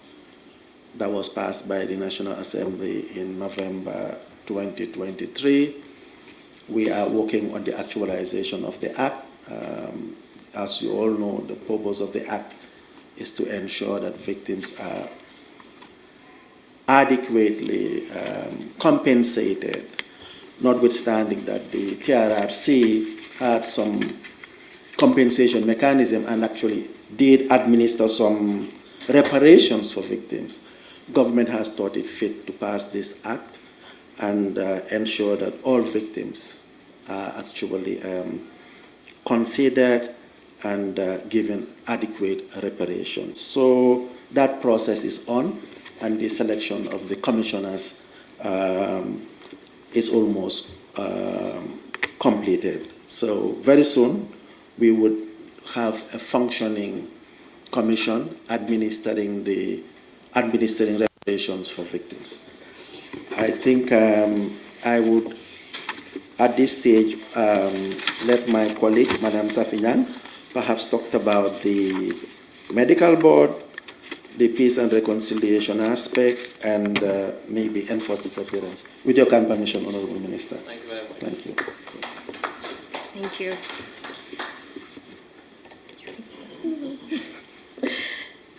that was passed by the National Assembly in November 2023. We are working on the actualization of the Act. As you all know, the purpose of the Act is to ensure that victims are adequately compensated, notwithstanding that the TRRC had some compensation mechanism and actually did administer some reparations for victims. Government has thought it fit to pass this Act and ensure that all victims are actually considered and given adequate reparations. So that process is on, and the selection of the commissioners is almost completed. So very soon we would have a functioning commission administering reparations for victims. I think I would, at this stage, let my colleague, Madam Safinyan, perhaps talk about the medical board, the peace and reconciliation aspect, and maybe enforce disappearance. With your kind permission, Honorable Minister. Thank you very much. Thank you. Thank you.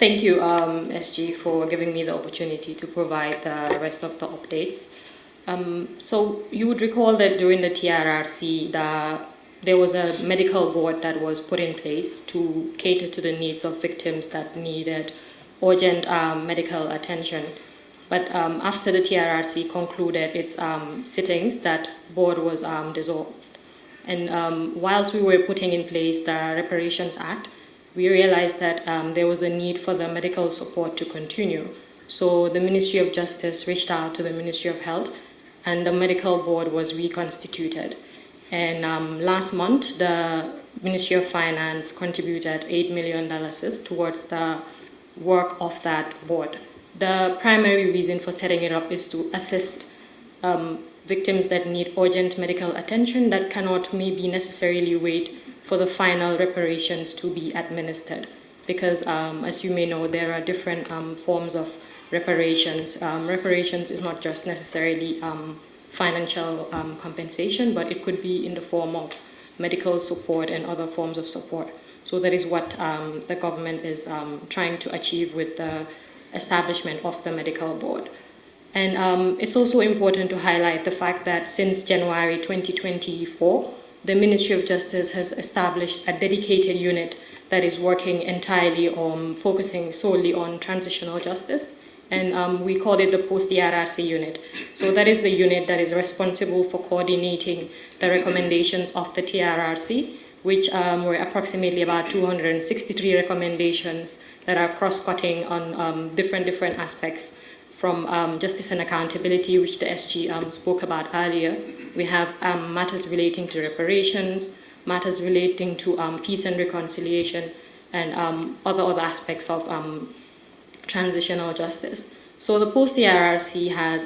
Thank you, SG, for giving me the opportunity to provide the rest of the updates. So you would recall that during the TRRC, there was a medical board that was put in place to cater to the needs of victims that needed urgent medical attention. But after the TRRC concluded its sittings, that board was dissolved. And whilst we were putting in place the Reparations Act, we realized that there was a need for the medical support to continue. So the Ministry of Justice reached out to the Ministry of Health, and the medical board was reconstituted. And last month, the Ministry of Finance contributed $8 million towards the work of that board. The primary reason for setting it up is to assist victims that need urgent medical attention that cannot maybe necessarily wait for the final reparations to be administered. Because as you may know, there are different forms of reparations. Reparations is not just necessarily financial compensation, but it could be in the form of medical support and other forms of support. So that is what the government is trying to achieve with the establishment of the medical board. And it's also important to highlight the fact that since January 2024, the Ministry of Justice has established a dedicated unit that is working entirely on focusing solely on transitional justice. And we call it the post-TRRC unit. So that is the unit that is responsible for coordinating the recommendations of the TRRC, which were approximately about 263 recommendations that are cross-cutting on different aspects, from justice and accountability, which the SG spoke about earlier. We have matters relating to reparations, matters relating to peace and reconciliation, and other aspects of transitional justice. So the post-TRRC has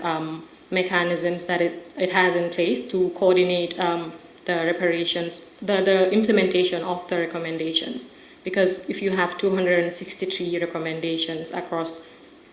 mechanisms that it has in place to coordinate the reparations, the implementation of the recommendations. Because if you have 263 recommendations across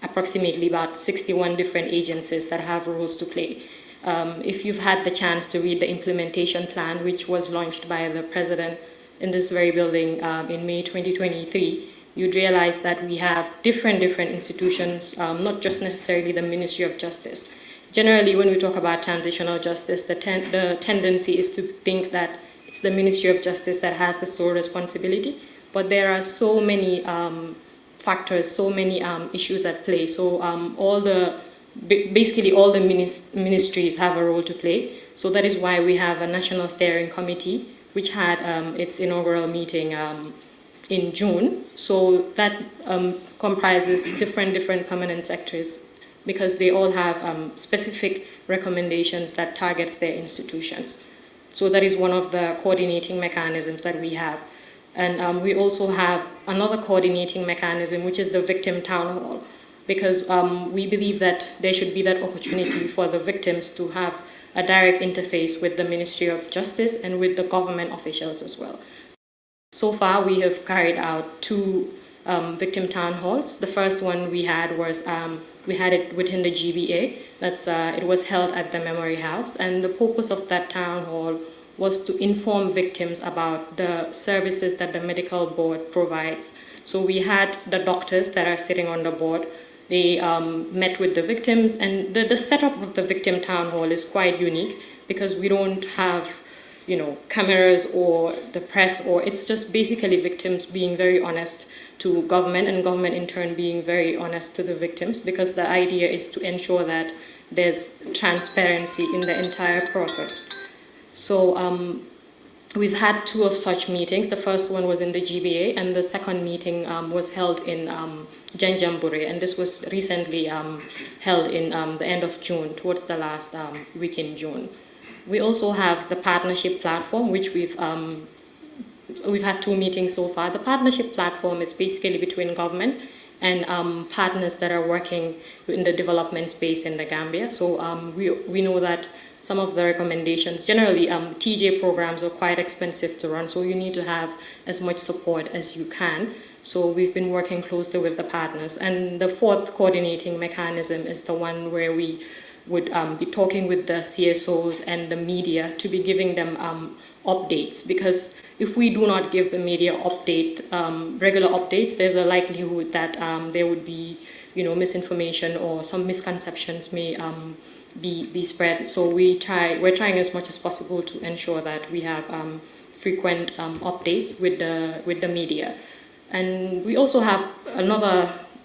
approximately about 61 different agencies that have roles to play, if you've had the chance to read the implementation plan, which was launched by the President in this very building in May 2023, you'd realize that we have different institutions, not just necessarily the Ministry of Justice. Generally, when we talk about transitional justice, the tendency is to think that it's the Ministry of Justice that has the sole responsibility, but there are so many factors, so many issues at play. So basically all the ministries have a role to play. So that is why we have a National Steering Committee, which had its inaugural meeting in June. So that comprises different permanent sectors, because they all have specific recommendations that targets their institutions. So that is one of the coordinating mechanisms that we have. And we also have another coordinating mechanism, which is the victim town hall, because we believe that there should be that opportunity for the victims to have a direct interface with the Ministry of Justice and with the government officials as well. So far, we have carried out 2 victim town halls. The first one we had was, we had it within the GBA. It was held at the Memory House, and the purpose of that town hall was to inform victims about the services that the medical board provides. So we had the doctors that are sitting on the board. They met with the victims, and the setup of the victim town hall is quite unique, because we don't have, cameras or the press, or it's just basically victims being very honest to government, and government in turn being very honest to the victims, because the idea is to ensure that there's transparency in the entire process. So we've had 2 of such meetings. The first one was in the GBA, and the second meeting was held in Janjanbureh, and this was recently held in the end of June, towards the last week in June. We also have the partnership platform, which we've had 2 meetings so far. The partnership platform is basically between government and partners that are working in the development space in the Gambia. So we know that some of the recommendations, generally TJ programs are quite expensive to run, so you need to have as much support as you can. So we've been working closely with the partners. And the 4th coordinating mechanism is the one where we would be talking with the CSOs and the media to be giving them updates, because if we do not give the media regular updates, there's a likelihood that there would be misinformation, or some misconceptions may be spread. So we're trying as much as possible to ensure that we have frequent updates with the media. And we also have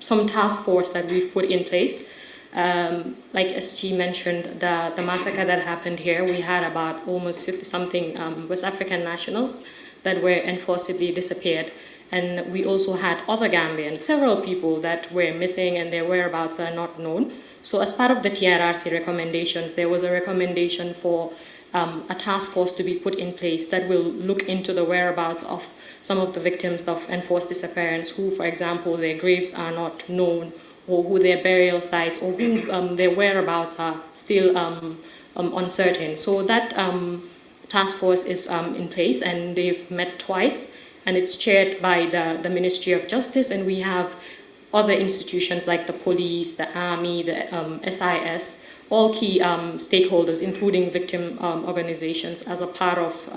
some task force that we've put in place. Like SG mentioned, the massacre that happened here, we had about almost 50-something West African nationals that were enforcibly disappeared. And we also had other Gambians, several people that were missing and their whereabouts are not known. So as part of the TRRC recommendations, there was a recommendation for a task force to be put in place that will look into the whereabouts of some of the victims of enforced disappearance, who, for example, their graves are not known, or who their burial sites, or who their whereabouts are still uncertain. So that task force is in place, and they've met twice, and it's chaired by the Ministry of Justice, and we have other institutions like the police, the army, the SIS, all key stakeholders, including victim organizations, as a part of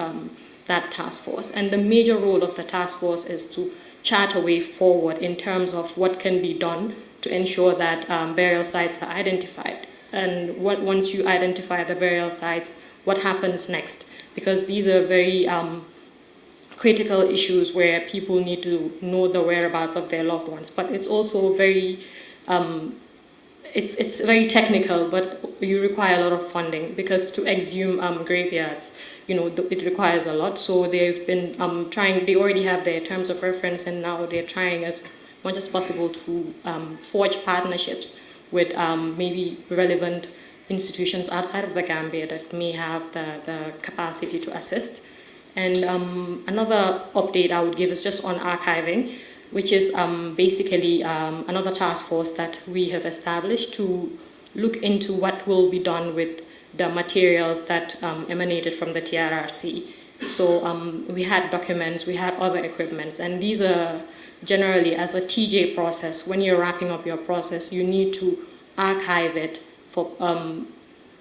that task force. And the major role of the task force is to chart a way forward in terms of what can be done to ensure that burial sites are identified. And once you identify the burial sites, what happens next? Because these are very critical issues where people need to know the whereabouts of their loved ones. But it's also very, it's very technical, but you require a lot of funding, because to exhume graveyards, it requires a lot. So they've been trying, they already have their terms of reference, and now they're trying as much as possible to forge partnerships with maybe relevant institutions outside of the Gambia that may have the capacity to assist. And another update I would give is just on archiving, which is basically another task force that we have established to look into what will be done with the materials that emanated from the TRRC. So we had documents, we had other equipments, and these are generally, as a TJ process, when you're wrapping up your process, you need to archive it for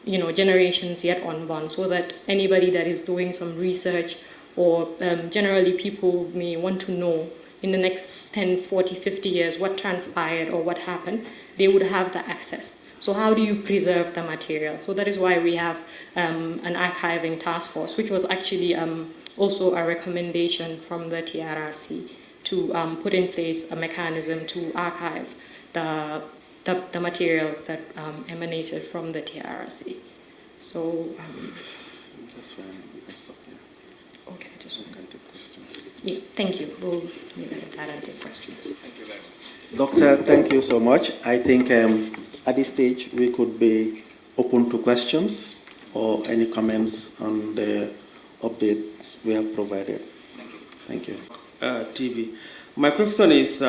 generations yet unborn, so that anybody that is doing some research, or generally people may want to know in the next 10, 40, 50 years what transpired or what happened, they would have the access. So how do you preserve the material? So that is why we have an archiving task force, which was actually also a recommendation from the TRRC to put in place a mechanism to archive the materials that emanated from the TRRC. So That's fine. We can stop here. okay, just We can take questions. yeah, thank you. We'll leave it at that and take questions. Thank you very much. Doctor, thank you so much. I think at this stage we could be open to questions or any comments on the updates we have provided. Thank you. TV. My question is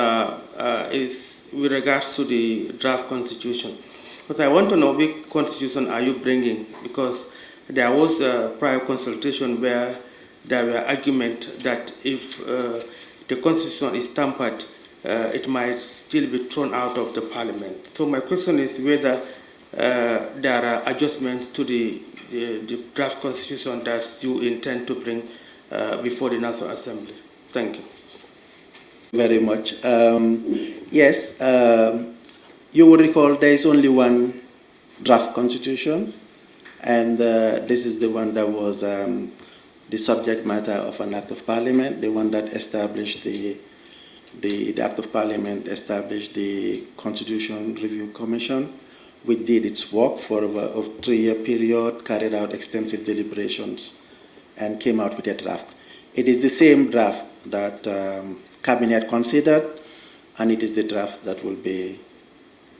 with regards to the draft constitution. Because I want to know which constitution are you bringing? Because there was a prior consultation where there were arguments that if the constitution is tampered, it might still be thrown out of the parliament. So my question is whether there are adjustments to the draft constitution that you intend to bring before the National Assembly. Thank you. Very much. Yes, you will recall there is only one draft constitution, and this is the one that was the subject matter of an act of parliament, the one that established the act of parliament established the Constitution Review Commission, which did its work for a 3-year period, carried out extensive deliberations, and came out with a draft. It is the same draft that Cabinet considered, and it is the draft that will be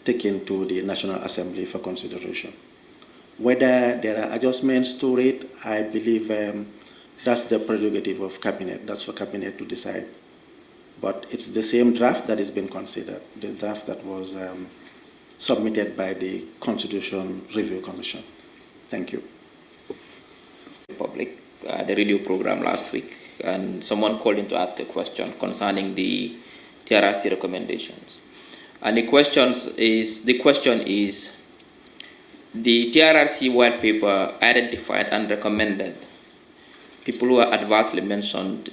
taken to the National Assembly for consideration. Whether there are adjustments to it, I believe that's the prerogative of Cabinet. That's for Cabinet to decide. But it's the same draft that has been considered, the draft that was submitted by the Constitution Review Commission. Thank you. Public, the radio program last week, and someone called in to ask a question concerning the TRRC recommendations. And the question is, the TRRC white paper identified and recommended people who are adversely mentioned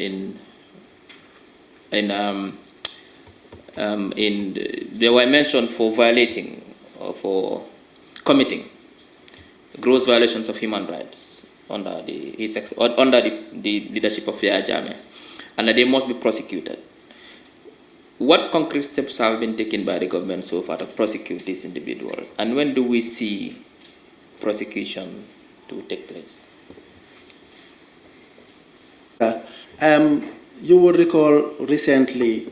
they were mentioned for violating or for committing gross violations of human rights under the leadership of Yahya Jammeh, and that they must be prosecuted. What concrete steps have been taken by the government so far to prosecute these individuals, and when do we see prosecution to take place? You will recall recently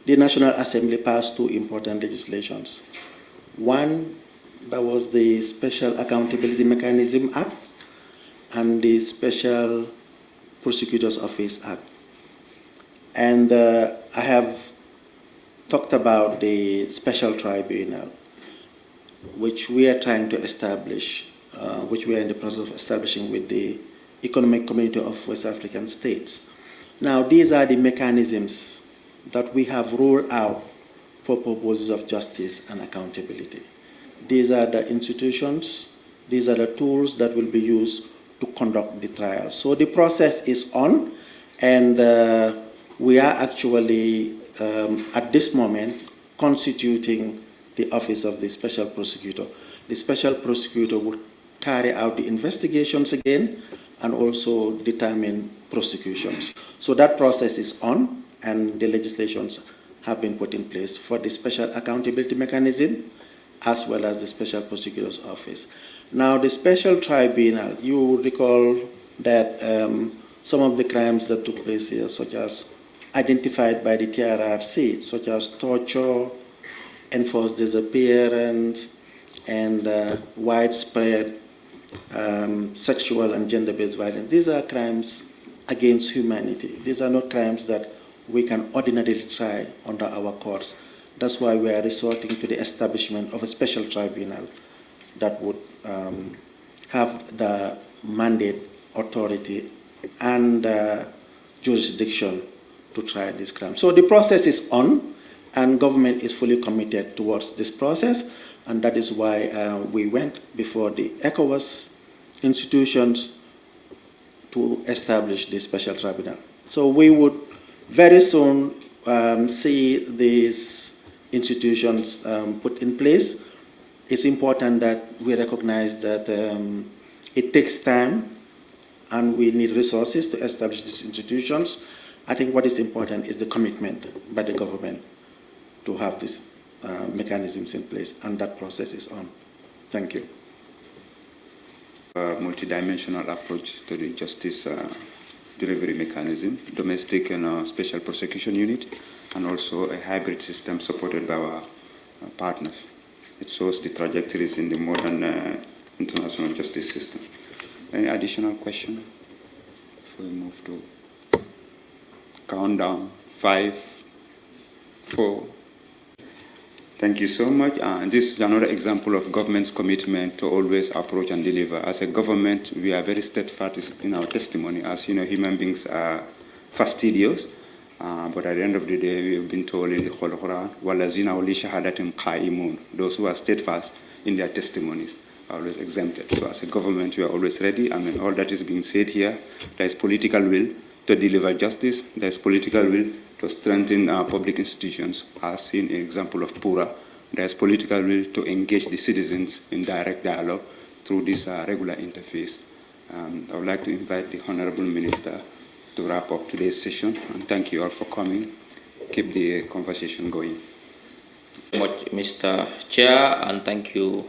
the National Assembly passed 2 important legislations. One, that was the Special Accountability Mechanism Act and the Special Prosecutor's Office Act. And I have talked about the Special Tribunal, which we are trying to establish, which we are in the process of establishing with the Economic Community of West African States. Now, these are the mechanisms that we have rolled out for purposes of justice and accountability. These are the institutions, these are the tools that will be used to conduct the trial. So the process is on, and we are actually, at this moment, constituting the office of the Special Prosecutor. The Special Prosecutor will carry out the investigations again and also determine prosecutions. So that process is on, and the legislations have been put in place for the Special Accountability Mechanism as well as the Special Prosecutor's Office. Now, the Special Tribunal, you will recall that some of the crimes that took place here, such as identified by the TRRC, such as torture, enforced disappearance, and widespread sexual and gender-based violence. These are crimes against humanity. These are not crimes that we can ordinarily try under our courts. That's why we are resorting to the establishment of a special tribunal that would have the mandate, authority, and jurisdiction to try this crime. So the process is on, and government is fully committed towards this process, and that is why we went before the ECOWAS institutions to establish this special tribunal. So we would very soon see these institutions put in place. It's important that we recognize that it takes time and we need resources to establish these institutions. I think what is important is the commitment by the government to have these mechanisms in place, and that process is on. Thank you. A multidimensional approach to the justice delivery mechanism, domestic and special prosecution unit, and also a hybrid system supported by our partners. It shows the trajectories in the modern international justice system. Any additional question before we move to countdown? 5, 4. Thank you so much. This is another example of government's commitment to always approach and deliver. As a government, we are very steadfast in our testimony. As you know, human beings are fastidious, but at the end of the day, we have been told in the Quran, وَالَّذِينَ وَلِشَهَادَةٍ قَائِمُونَ. Those who are steadfast in their testimonies are always exempted. So as a government, we are always ready. I mean, all that is being said here, there is political will to deliver justice. There is political will to strengthen our public institutions, as seen in example of Pura. There is political will to engage the citizens in direct dialogue through this regular interface. I would like to invite the Honorable Minister to wrap up today's session, and thank you all for coming. Keep the conversation going. Thank you very much, Mr. Chair, and thank you.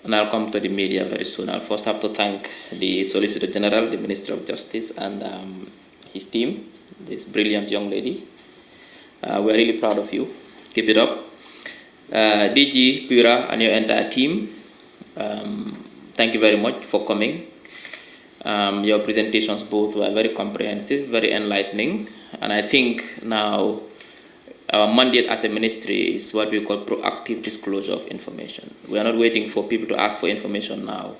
And I'll come to the media very soon. I'll first have to thank the Solicitor General, the Minister of Justice, and his team, this brilliant young lady. We're really proud of you. Keep it up. DG, Pura, and your entire team, thank you very much for coming. Your presentations both were very comprehensive, very enlightening, and I think now our mandate as a ministry is what we call proactive disclosure of information. We are not waiting for people to ask for information now.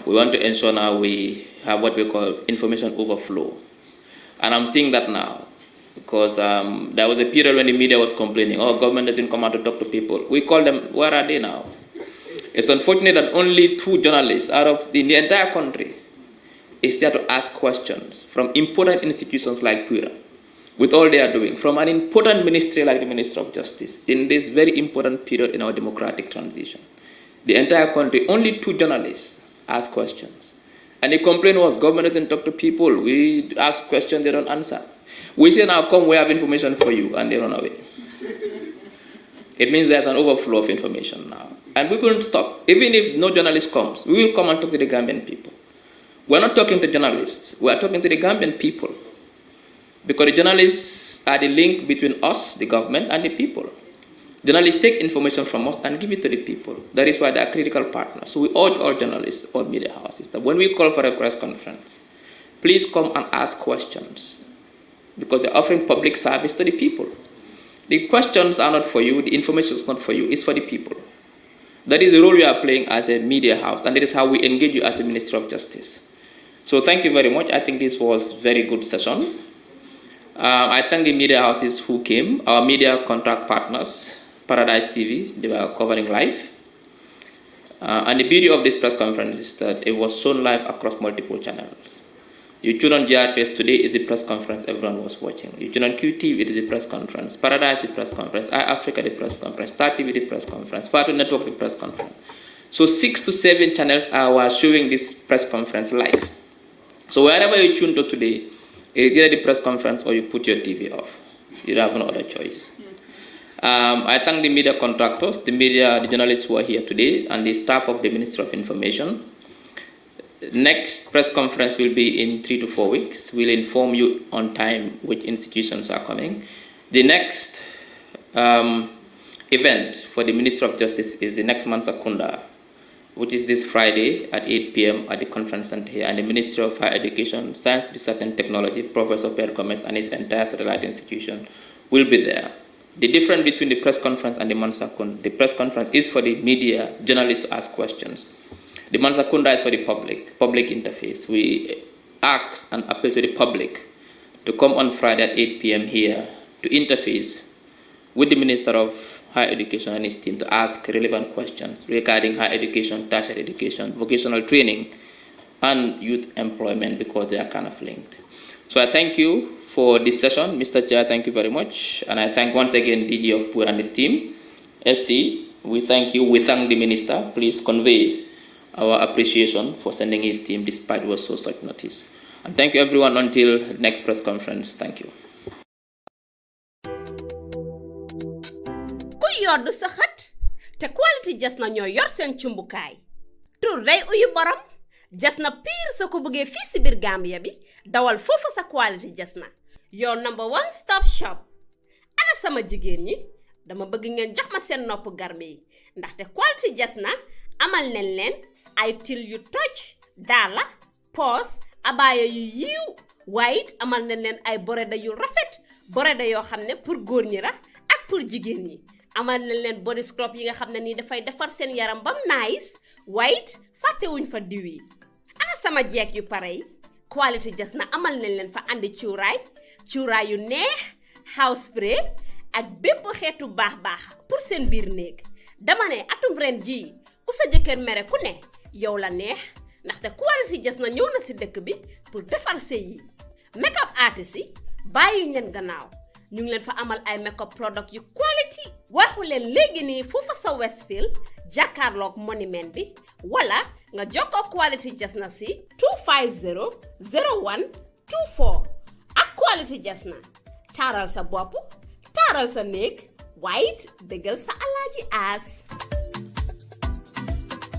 We want to ensure now we have what we call information overflow. And I'm seeing that now, because there was a period when the media was complaining, oh, government doesn't come out to talk to people. We call them, where are they now? It's unfortunate that only 2 journalists out of the entire country is here to ask questions from important institutions like Pura, with all they are doing, from an important ministry like the Minister of Justice, in this very important period in our democratic transition. The entire country, only 2 journalists ask questions. And the complaint was, government doesn't talk to people. We ask questions, they don't answer. We say, now come, we have information for you, and they run away. It means there's an overflow of information now. And we won't stop. Even if no journalist comes, we will come and talk to the Gambian people. We're not talking to journalists, we're talking to the Gambian people. Because the journalists are the link between us, the government, and the people. Journalists take information from us and give it to the people. That is why they are critical partners. So we urge all journalists, all media houses, that when we call for a press conference, please come and ask questions. Because they're offering public service to the people. The questions are not for you, the information is not for you, it's for the people. That is the role we are playing as a media house, and that is how we engage you as a Minister of Justice. So thank you very much. I think this was a very good session. I thank the media houses who came, our media contract partners, Paradise TV, they were covering live. And the beauty of this press conference is that it was shown live across multiple channels. You tune on GRPS today is the press conference everyone was watching. You tune on QTV, it is the press conference. Paradise, the press conference. iAfrica, the press conference. Star TV, the press conference. Fatu Network, the press conference. So 6 to 7 channels were showing this press conference live. So wherever you tune to today, it is either the press conference or you put your TV off. You don't have no other choice. I thank the media contractors, the journalists who are here today, and the staff of the Ministry of Information. Next press conference will be in 3 to 4 weeks. We'll inform you on time which institutions are coming. The next event for the Ministry of Justice is the next month Sakunda, which is this Friday at 8 p.m. at the conference center here, and the Ministry of Higher Education, Science, Research and Technology, Professor Pierre Gomez and his entire satellite institution will be there. The difference between the press conference and the Mansakunda, the press conference is for the media, journalists to ask questions. The Mansakunda is for the public interface. We ask and appeal to the public to come on Friday at 8 p.m. here to interface with the Minister of Higher Education and his team to ask relevant questions regarding higher education, tertiary education, vocational training, and youth employment, because they are kind of linked. So I thank you for this session. Mr. Chair, thank you very much. And I thank once again DG of Pura and his team. SC, we thank you. We thank the Minister. Please convey our appreciation for sending his team despite it was so short notice. And thank you everyone until next press conference. Thank you. Ku yor du sa xat te quality Jasna ñoo yor seen cumbukaay tur day uyu borom Jasna pire soo ko bëggee fii si biir Gambia bi dawal foofu sa quality Jasna your number one stop shop. Ana sama jigéen ñi dama bëgg ngeen jox ma seen nopp garme yi ndaxte quality Jasna amal nañ leen ay til yu toj daala poos abaaya yu yiiw waaye it amal nañ leen ay boreda yu rafet boreda yoo xam ne pour góor ñi la ak pour jigéen ñi amal nañ leen body scrub yi nga xam ne nii dafay defar seen yaram bam nice waaye it fàttewuñ fa diw yi. Ana sama jeeg yu pare yi quality Jasna amal nañ leen fa andi cuuraay yu neex house spray ak bépp xeetu baax pour seen biir néeg. Dama ne atum ren jii ku sa jëkkër mere ku ne yow la neex ndaxte quality Jasna ñëw na si dëkk bi pour defar sëy yi. Makeup artist yi bàyyi leen gannaaw ñu ngi leen fa amal ay makeup product yu quality waxu leen léegi nii foofa sa Westfield jàkkaarloog monument bi wala nga jokkoo quality Jasna si 250 01 24 ak quality Jasna taaral sa bopp taaral sa néeg waaye it bégal sa alaaji aas.